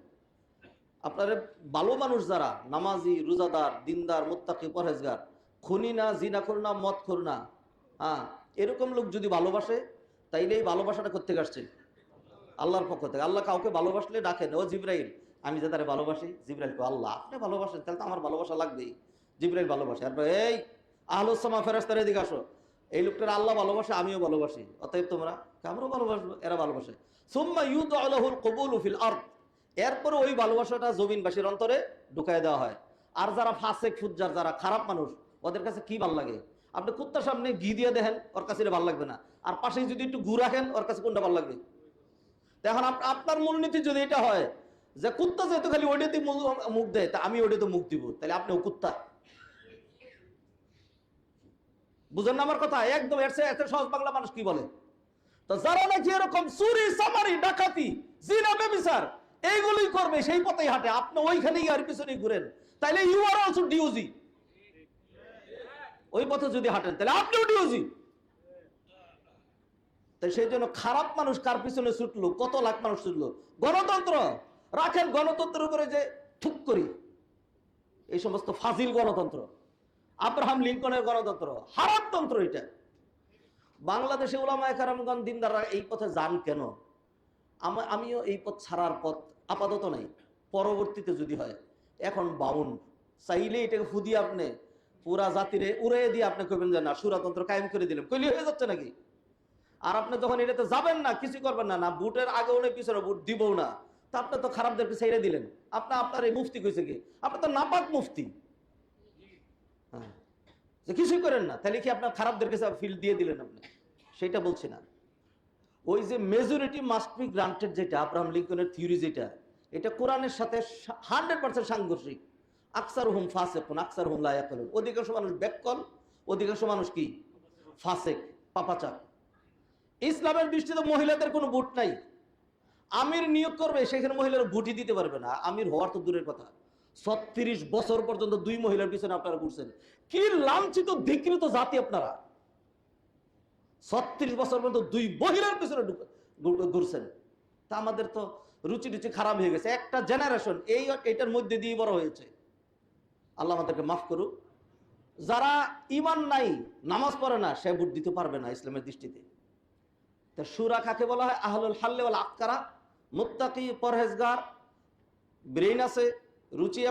আপনার ভালো মানুষ যারা নামাজি, রোজাদার, দিনদার, মুত্তাকি, পরহেজগার, খুনি না, জিনাখোর না, মদখোর না, হ্যাঁ, এরকম লোক যদি ভালোবাসে, তাইলে এই ভালোবাসাটা করতে আসছে আল্লাহর পক্ষ থেকে। আল্লাহ কাউকে ভালোবাসলে ডাকেন, ও জিবরাইল, আমি যে তারে ভালোবাসি। জিবরাইল কো, আল্লাহ আপনি ভালোবাসেন, তাহলে তো আমার ভালোবাসা লাগবেই। জিবরাইল ভালোবাসে, আর এই আহলুস সামা ফেরেশতারা এদিকে আসো, এই লোকটার আল্লাহ ভালোবাসে, আমিও ভালোবাসি, অতএব তোমরা আমরাও ভালোবাসবো, এরা ভালোবাসে। সুম্মা ইউদআ লাহুল কবুলু ফিল আরদ, এরপরে ওই ভালোবাসাটা জমিনবাসীর অন্তরে ঢুকায় দেওয়া হয়। আর যারা ফাসেক ফুজ্জার, যারা খারাপ মানুষ, ওদের কাছে কি ভালো লাগে? আপনি কুত্তার সামনে ঘি দিয়ে দেখেন, ওর কাছে এটা ভালো লাগবে না। আর পাশে যদি একটু গু রাখেন, ওর কাছে কোনটা ভালো লাগবে? এখন আপনার মূলনীতি যদি এটা হয় যে কুত্তা যেহেতু খালি ওইটাতে মুখ দেয়, তা আমি ওইটাতে মুখ দিব, তাহলে আপনি ও কুত্তা। বুঝেন না আমার কথা? একদম এত সহজ বাংলা মানুষ কি বলে? তো যারা নাকি এরকম চুরি, চামারি, ডাকাতি, জিনা, ব্যভিচার এইগুলোই করবে, সেই পথেই হাঁটে, আপনি ওইখানেই আর পিছনেই ঘুরেন, তাইলে ইউ আর অলসো ডিওজি। ওই পথে যদি হাঁটেন তাহলে আপনিও ডিওজি। তাই সেই জন্য খারাপ মানুষ কার পিছনে ছুটলো, কত লাখ মানুষ ছুটলো। গণতন্ত্র রাখেন, গণতন্ত্রের উপরে যে থুক করি, এই সমস্ত ফাজিল গণতন্ত্র, আব্রাহাম লিঙ্কনের গণতন্ত্র হারামতন্ত্র। এটা বাংলাদেশে উলামায়ে কেরামগণ দিনদাররা এই পথে যান কেন? আমিও এই পথ ছাড়ার পথ আপাতত নাই, পরবর্তীতে যদি হয়। এখন বাউন্ড, চাইলে এটাকে ফুদিয়ে আপনি পুরা জাতিরে উড়াইয়ে দিয়ে আপনি কইবেন যে না সুরাতন্ত্র কায়েম করে দিলেন, কইলি হয়ে যাচ্ছে নাকি? আর আপনি যখন এটাতে যাবেন না, কিছু করবেন না, না বুটের আগেও নেই পিছনে বুট দিবও না, তা আপনি তো খারাপদেরকে ছেড়ে দিলেন। আপনার এই মুফতি কইছে কি? আপনি তো নাপাক মুফতি। হ্যাঁ, যে কিছুই করেন না, তাহলে কি আপনার খারাপদেরকে ফিল দিয়ে দিলেন আপনি? সেটা বলছি না। ওই যে মেজরিটি মাস্ট বি গ্রান্টেড, যেটা আব্রাহাম লিঙ্কনের থিওরি, যেটা এটা কোরআনের সাথে 100% সাংঘর্ষিক। আকসার হুম ফাসেকুন আকসার হুম লা ইয়াকুলুন। অধিকাংশ মানুষ বেকল, অধিকাংশ মানুষ কি? ফাসেক, পাপাচার। ইসলামের দৃষ্টিতে মহিলাদের কোনো ভোট নাই। আমির নিয়োগ করবে, সেখানে মহিলারা ভোটই দিতে পারবে না। আমির হওয়ার তো দূরের কথা। 36 বছর পর্যন্ত 2 মহিলার পিছনে আপনারা ঘুরছেন। কি লাঞ্ছিত ধিকৃত জাতি আপনারা! 36 বছর পর্যন্ত 2 মহিলার পিছনে ঘুরছেন। তা আমাদের তো রুচি রুচি খারাপ হয়ে গেছে। একটা জেনারেশন এইটার মধ্যে দিয়ে বড় হয়েছে। আল্লাহ আমাদেরকে মাফ করুক। যারা ঈমান নাই, নামাজ পড়ে না, সে ভোট দিতে পারবে না ইসলামের দৃষ্টিতে। তা শুরা কাকে বলা হয়? আহলুল হাল্লে ওয়াল আকরা, মুত্তাকি, পরহেজগার, ব্রেইন আছে, রুচি,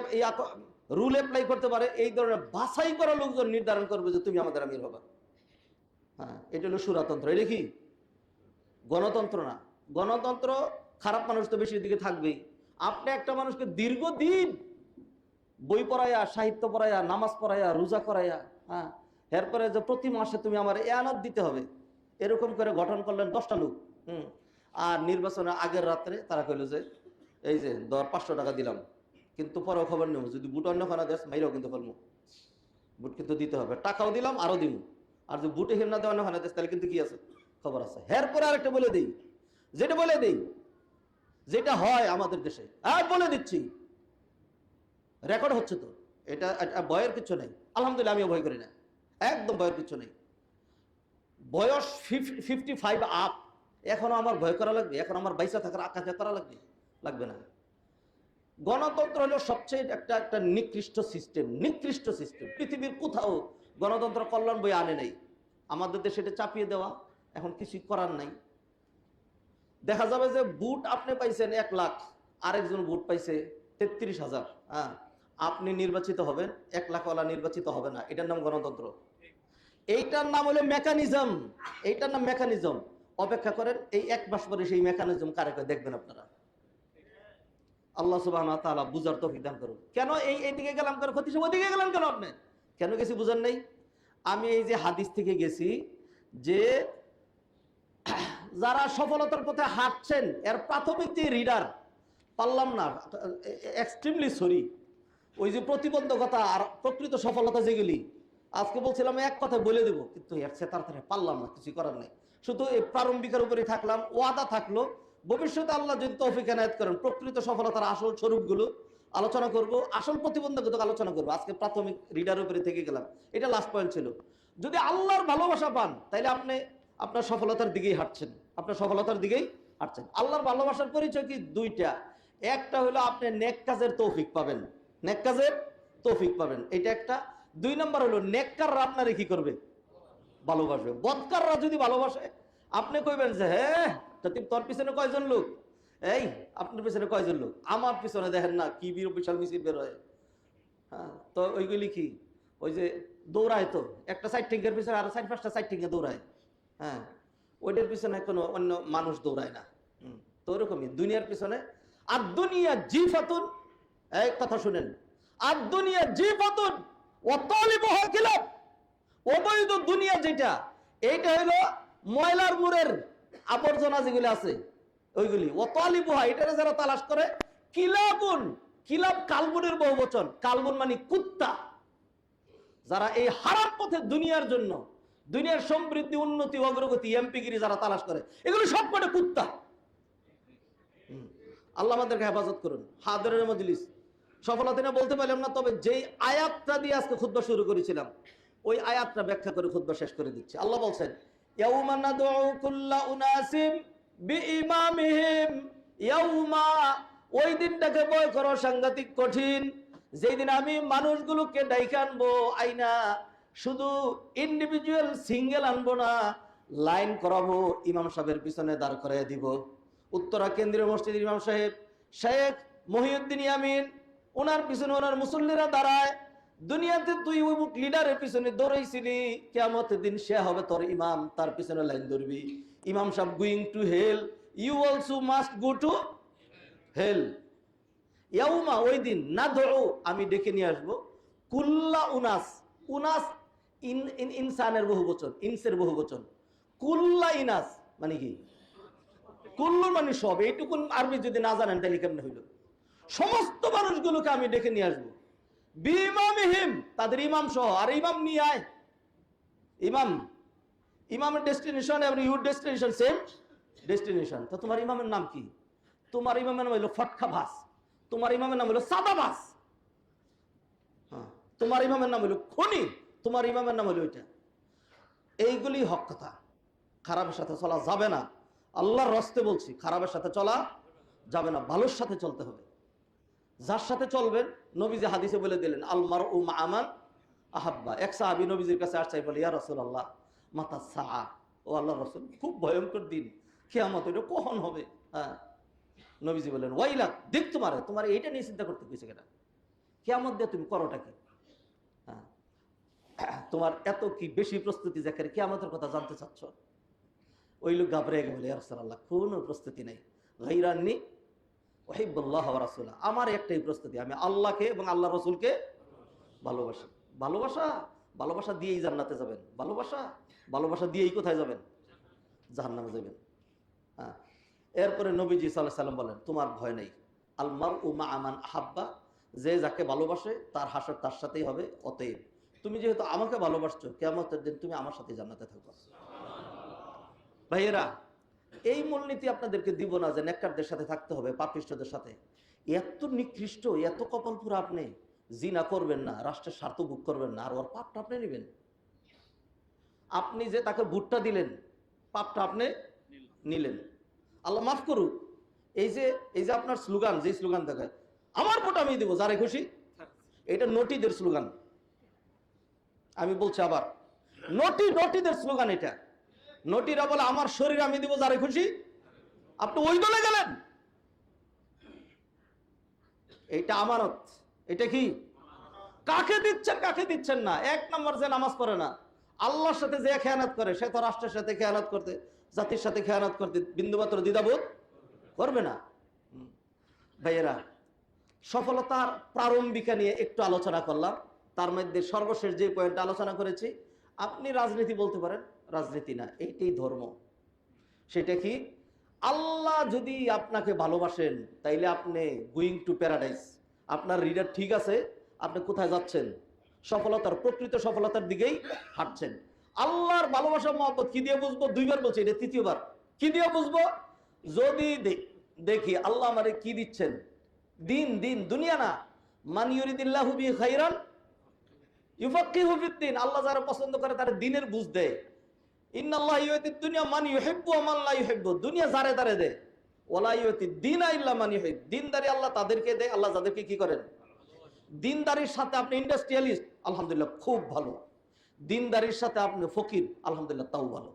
রুল অ্যাপ্লাই করতে পারে। এই ধরনের বাছাই করা লোকজন নির্ধারণ করবে যে তুমি আমাদের আমির হবা। হ্যাঁ, এটা হলো সুরাতন্ত্র। এটা কি গণতন্ত্র না। গণতন্ত্র খারাপ মানুষ তো বেশির দিকে থাকবেই। আপনি একটা মানুষকে দীর্ঘদিন বই পড়াইয়া, সাহিত্য পড়াইয়া, নামাজ পড়াইয়া, রোজা করাইয়া, হ্যাঁ, এরপরে যে প্রতি মাসে তুমি আমার এয়ানত দিতে হবে, এরকম করে গঠন করলেন 10টা লোক। আর নির্বাচনের আগের রাত্রে তারা কইল যে এই যে 500 টাকা দিলাম, কিন্তু পরেও খবর নেব, যদি বুট অন্য খানা দেশ মাইরাও কিন্তু ফেলবো, বুট কিন্তু দিতে হবে, টাকাও দিলাম আরো দিব। আর যদি বুটে হেম না দেওয়া অন্য খানা দেশ, তাহলে কিন্তু কি আছে, খবর আছে। এরপরে আরেকটা বলে দিই, যেটা হয় আমাদের দেশে, আর বলে দিচ্ছি, রেকর্ড হচ্ছে তো, এটা ভয়ের কিছু নেই। আলহামদুলিল্লাহ, আমিও ভয় করি না, একদম ভয়ের কিছু নেই। বয়স 55 আপ, এখনো আমার ভয় করা লাগবে? এখন আমার বাইসা থাকার আকাঙ্ক্ষা করা লাগবে না। গণতন্ত্র হলো সবচেয়ে একটা নিকৃষ্ট সিস্টেম। পৃথিবীর কোথাও গণতন্ত্র কল্যাণ বই আনে নাই। আমাদের দেশে এটা চাপিয়ে দেওয়া, এখন কিছু করার নাই। দেখা যাবে যে বুট আপনি পাইছেন 1 লাখ, আরেকজন বুট পাইছে 33,000। হ্যাঁ, আপনি নির্বাচিত হবেন, 1 লাখওয়ালা নির্বাচিত হবে না। এটার নাম গণতন্ত্র। এইটার নাম হলো মেকানিজম। এইটার নাম মেকানিজম। অপেক্ষা করেন, এই 1 মাস পরে সেই মেকানিজম কারে দেখবেন আপনারা। আল্লাহ সুবহানাহু ওয়া তাআলা বুঝার তৌফিক দান করুন। কেন এইদিকে গেলাম, কেন ক্ষতি সময় দিকে গেলেন কেন আপনি? কেন গেছি বুঝেন নাই? আমি এই যে হাদিস থেকে গেছি যে যারা সফলতার পথে হাঁটছেন, এর প্রাথমিক যে রিডার, পারলাম না, এক্সট্রিমলি সরি, ওই যে প্রতিবন্ধকতা আর প্রকৃত সফলতা যেগুলি আজকে বলছিলাম, এক কথা বলে দেবো, কিন্তু এর সে তাড়াতাড়ি পারলাম না, কিছু করার নেই। শুধু এই প্রারম্ভিকের উপরে থাকলাম, ওয়াদা থাকলো ভবিষ্যতে আল্লাহ যদি তৌফিক এনায়েত করেন, প্রকৃত সফলতার আসল স্বরূপগুলো আলোচনা করব, আসল প্রতিবন্ধকতা আলোচনা করবো। আজকে প্রাথমিক রিডার উপরে থেকে গেলাম, এটা লাস্ট পয়েন্ট ছিল। যদি আল্লাহর ভালোবাসা পান, তাইলে আপনি আপনার সফলতার দিকেই হাঁটছেন, আল্লাহর ভালোবাসার পরিচয় কি? 2টা। একটা হলো আপনি নেক কাজের তৌফিক পাবেন, এটা একটা। 2 নম্বর হলো নেককাররা আপনারে কি করবে? ভালোবাসবে। বদকাররা যদি ভালোবাসে, আপনি কইবেন যে হ্যাঁ তোর পিছনে কয়জন লোক, এই আপনার পিছনে কয়জন লোক, আমার পিছনে দেখেন না কি বিশাল মিছিল বের হয়। হ্যাঁ, তো ওইগুলি কি, ওই যে দৌড়ায়, তো একটা সাইড টিঙ্কের পিছনে আরো 4-5টা সাইড টিঙ্কে দৌড়ায়। হ্যাঁ, ওইটার পিছনে কোনো অন্য মানুষ দৌড়ায় না। তো ওরকমই দুনিয়ার পিছনে। আর দুনিয়া জিফাতুন, এক কথা শুনেন, আর দুনিয়া জিফাতুন ওয়া তালিবুহা কিলাব অবৈধ দুনিয়া যেটা, এইটা হলো ময়লার মুরের আবর্জনা যেগুলি আছে ওইগুলি। ও তালিবুহা, এটা যারা তালাশ করে। কিলাবুন, কিলাব কালবুনের বহুবচন, কালবুন মানে কুত্তা। যারা এই হারাম পথে দুনিয়ার জন্য, দুনিয়ার সমৃদ্ধি, উন্নতি, অগ্রগতি, এমপিগিরি যারা তালাশ করে, এগুলো সব কটা কুত্তা। আল্লাহ আমাদেরকে হেফাজত করুন। হাদরের মজলিস সফলতা না বলতে পারলাম না, তবে যেই আয়াতটা দিয়ে আজকে খুতবা শুরু করেছিলাম ওই আয়াতটা ব্যাখ্যা করে খুতবা শেষ করে দিচ্ছি। আল্লাহ বলছেন, ইয়াউমা নাদউ কুল্লা উনাসিম বিইমামিহিম, ইয়াউমা, ওই দিনটাকে ভয় করো, সাংঘাতিক কঠিন, যেই দিন আমি মানুষগুলোকে ডাইকে আনবো, আইনা, শুধু ইন্ডিভিজুয়াল সিঙ্গেল আনবো না, লাইন করাবো, ইমাম সাহেবের পিছনে দাঁড় করাইয়া দিব। উত্তরা কেন্দ্রীয় মসজিদের ইমাম সাহেব শেখ মহিউদ্দিন ইয়ামিন, ওনার পিছনে ওনার মুসল্লিরা দাঁড়ায়। দুনিয়াতে তুই ওই লিডারের পিছনে দৌড়াইছিলি, কিয়ামতের দিন সে হবে তোর ইমাম, তার পিছনে লাইন ধরবি। ইমাম সাহেব going to hell, you also must go to hell. ইয়াউমা, ওই দিন, না ধরো, আমি ডেকে নিয়ে আসবো, কুল্লা উনাস, উনাস ইনসানের বহু বচন, ইনসের বহু বচন। কুল্লা ইনাস মানে কি? কুল্লু মানে সব। এইটুকু আরবি যদি না জানেন তাহলে কেমনে হইল? সমস্ত মানুষগুলোকে আমি ডেকে নিয়ে আসবো, বিইমামিহিম, তাদের ইমাম সহ। আর ইমাম নিয়ে আয়, ইমাম, ইমামের ডেস্টিনেশন এবং ইউর ডেস্টিনেশন সেম ডেস্টিনেশন। তো তোমার ইমামের নাম কি? তোমার ইমামের নাম হলো ফটকা ভাস, তোমার ইমামের নাম হলো সাদা ভাস, হ্যাঁ, তোমার ইমামের নাম হলো খনি, তোমার ইমামের নাম হলো ওইটা। এইগুলি হক কথা। খারাপের সাথে চলা যাবে না, আল্লাহর রস্তে বলছি, খারাপের সাথে চলা যাবে না, ভালোর সাথে চলতে হবে। যার সাথে চলবেন, নবীজি হাদিসে বলে দিলেন, আলমার উ আমান আহাব্বা। এক সাহাবী নবীজির কাছে আসছে, বলে, ইয়া রাসূলুল্লাহ, মাতা সাআ, ও আল্লাহর রাসূল, খুব ভয়ঙ্কর দিন, কিয়ামত, এটা কখন হবে? হ্যাঁ, নবীজি বলেন, ওয়াইলাক, দেখ তোমার এইটা নিয়ে চিন্তা করতে কইছে কেন? কিয়ামত দিয়ে তুমি করোটা কি? হ্যাঁ, তোমার এত কি বেশি প্রস্তুতি যে কিয়ামতের কথা জানতে চাচ্ছ? ওই লোক ঘাবড়ে গেল, ইয়া রাসূলুল্লাহ, কোনো প্রস্তুতি নাই, গায়রান্নি উহিব্বুল্লাহ ওয়া রাসূলা, আমার একটাই প্রস্তুতি, আমি আল্লাহকে এবং আল্লাহর রাসূলকে ভালোবাসি। ভালোবাসা দিয়েই জান্নাতে যাবেন, ভালোবাসা দিয়েই কোথায় যাবেন? জাহান্নামে যাবেন। হ্যাঁ, এরপরে নবীজি সাল্লাল্লাহু আলাইহি ওয়াসাল্লাম বলেন, তোমার ভয় নেই, আল মারউ মা'a মান আহাব্বা, যে যাকে ভালোবাসে তার হাসর তার সাথেই হবে। অতএব তুমি যেহেতু আমাকে ভালোবাসছো, কিয়ামতের দিন তুমি আমার সাথে জান্নাতে থাকবে। ভাইয়েরা, এই মূলনীতি আপনাদেরকে দিব না যে নেককারদের সাথে থাকতে হবে, পাপিষ্ঠদের সাথে। এত নিকৃষ্ট, এত কপালপুরা, আপনি জিনা করবেন না, রাষ্ট্রের স্বার্থ ভোগ করবেন না, আর ওর পাপটা আপনি নেবেন। আপনি যে তাকে ভোটটা দিলেন, পাপটা আপনি নিলেন, আল্লাহ মাফ করুক। এই যে আপনার স্লোগান, যে স্লোগান দেখায়, আমার ভোট আমি দেবো যারে খুশি, এটা নটিদের স্লোগান। আমি বলছি আবার, নটিদের স্লোগান এটা। নটিরা বলে, আমার শরীর আমি দিব যারে খুশি। আপনি ওই দলে গেলেন, এটা আমানত। এটা কি? কাকে দিচ্ছেন, কাকে দিচ্ছেন না? এক নম্বর, যে নামাজ পড়ে না, আল্লাহর সাথে যে খেয়ানত করে, সে তো রাষ্ট্রের সাথে খেয়ানত করতে, জাতির সাথে খেয়ানত করতে বিন্দুমাত্র দ্বিধাবোধ করবে না। ভাইয়েরা, সফলতার প্রারম্ভিকা নিয়ে একটু আলোচনা করলাম। তার মধ্যে সর্বশেষ যে পয়েন্ট আলোচনা করেছি, আপনি রাজনীতি বলতে পারেন, রাজনীতি না, এইটাই ধর্ম। সেটা কি? আল্লাহ যদি আপনাকে ভালোবাসেন, তাইলে আপনি গোয়িং টু প্যারাডাইস, আপনার রিডার ঠিক আছে, আপনি কোথায় যাচ্ছেন? সফলতার, প্রকৃত সফলতার দিকেই হাঁটছেন। আল্লাহর ভালোবাসা মহব্বত কি দিয়ে বুঝবো? দুইবার বলছি, এটা তৃতীয়বার। কি দিয়ে বুঝবো? যদি দেখি আল্লাহ আমারে কি দিচ্ছেন, দিন, দুনিয়া না। মান ইউরিদিল্লাহু বিহি খাইরান ইউফাক্কিহু ফিদ্দিন, আল্লাহ যারা পছন্দ করে তার দিনের বুঝ দেয়। ইন্নাল্লাহা ইউতিদ দুনিয়া মান ইউহিব্বু ওয়া মান লা ইউহিব্বু, দুনিয়া যারে তারে দেয়। ওয়ালা ইউতিদ দীনা ইল্লা মান ইউহিব, দিনদারি আল্লাহ তাদেরকে দেয়, আল্লাহ যাদেরকে কি করেন? দিনদারির সাথে আপনি ইন্ডাস্ট্রিয়ালিস্ট, আলহামদুলিল্লাহ খুব ভালো। দিনদারির সাথে আপনি ফকির, আলহামদুলিল্লাহ তাও ভালো।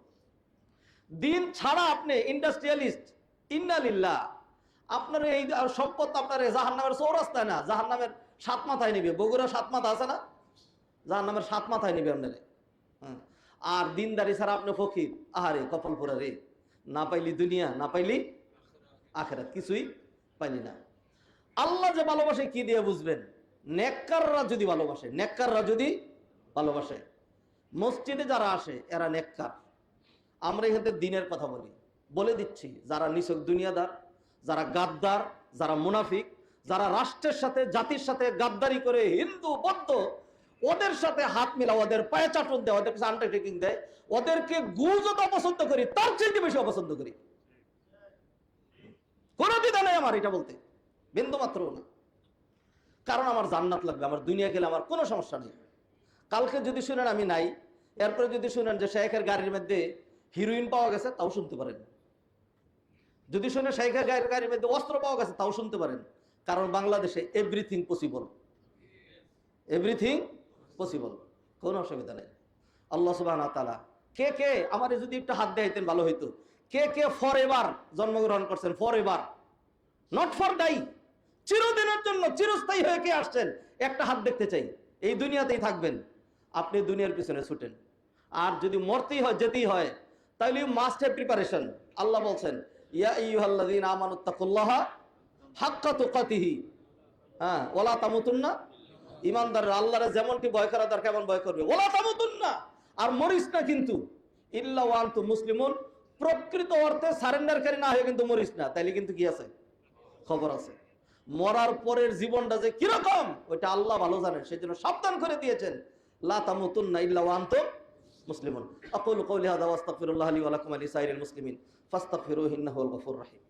দিন ছাড়া আপনি ইন্ডাস্ট্রিয়ালিস্ট, ইন্না লিল্লাহ, আপনার এই সম্পদ আপনার জাহান্নামের চৌরাস্তায় না, জাহান্নামের 7 মাথায় নিবে। বগুড়া 7 মাথা আছে না? জাহান্নামের 7 মাথায় নিবে আপনারে। আর দিনদারি ছাড়া আপনি ফকির, আহারে কপাল পোড়া রে, না পাইলি দুনিয়া, না পাইলি আখিরাত, কিছুই পাইলি না। আল্লাহ যে ভালোবাসে কি দিয়ে বুঝবেন? নেককাররা যদি ভালোবাসে, মসজিদে যারা আসে এরা নেককার। আমরা এখানে দিনের কথা বলে দিচ্ছি, যারা নিছক দুনিয়াদার, যারা গাদ্দার, যারা মুনাফিক, যারা রাষ্ট্রের সাথে জাতির সাথে গাদ্দারি করে হিন্দু বৌদ্ধ ওদের সাথে হাত মিলা, ওদের পায়ে চাটন দেয়, ওদের কাছে আন্ডারটেকিং দেয়, ওদেরকে যত অপছন্দ করি তার চেয়ে বেশি অপছন্দ করি। কোনো দ্বিধা নেই আমার এটা বলতে, বিন্দু মাত্র না। কারণ আমার জান্নাত লাগবে, আমার দুনিয়া গেলে আমার কোনো সমস্যা নেই। কালকে যদি শুনেন আমি নাই, এরপরে যদি শুনেন যে শেখের গাড়ির মধ্যে হিরোইন পাওয়া গেছে, তাও শুনতে পারেন। যদি শুনে শেখের গাড়ির মধ্যে অস্ত্র পাওয়া গেছে, তাও শুনতে পারেন। কারণ বাংলাদেশে এভরিথিং পসিবল, এভরিথিং পসিবল, কোনো অসুবিধা নেই। আল্লাহ সুবহানাহু ওয়া তাআলা কে কে আমার যদি একটু হাত দেখাইতেন ভালো হইতো। কে কে ফর এভার জন্মগ্রহণ করছেন? For ever, not for die, চিরদিনের জন্য চিরস্থায়ী হয়ে কে আসছেন? একটা হাত দেখতে চাই। এই দুনিয়াতেই থাকবেন, আপনি দুনিয়ার পিছনে ছুটেন। আর যদি মরতেই হয়, যেতেই হয়, তাহলে ইউ মাস্ট হ্যাভ প্রিপারেশন। আল্লাহ বলছেন ইয়া আইয়ুহাল্লাযীনা আমানুত্তাকুল্লাহা হাক্কা তুকাতিহি, হ্যাঁ, ওয়ালা তামুতুন্না, ইমানদাররা আল্লাহরে যেমনটি ভয় করা দরকার কেমন ভয় করবে, ওয়ালা তামুতুন্না, আর মরিস না কিন্তু, ইল্লা ওয়া আনতুম মুসলিমুন, প্রকৃত অর্থে সারেন্ডারকারী না হয়ে কিন্তু মরিস না। তাইলে কিন্তু কি আছে? খবর আছে। মরার পরের জীবনটা যে কিরকম ওইটা আল্লাহ ভালো জানেন, সেই জন্য সাবধান করে দিয়েছেন, লা তামুতুন্না ইল্লা ওয়া আনতুম মুসলিমুন। আকুলু কওলি হাযা ওয়া আস্তাগফিরুল্লাহ লি ওয়া লাকুম ওয়া লিসাইরিল মুসলিমিন ফাস্তাগফিরুহু ইন্নাহু হুয়াল গফুরুর রহিম।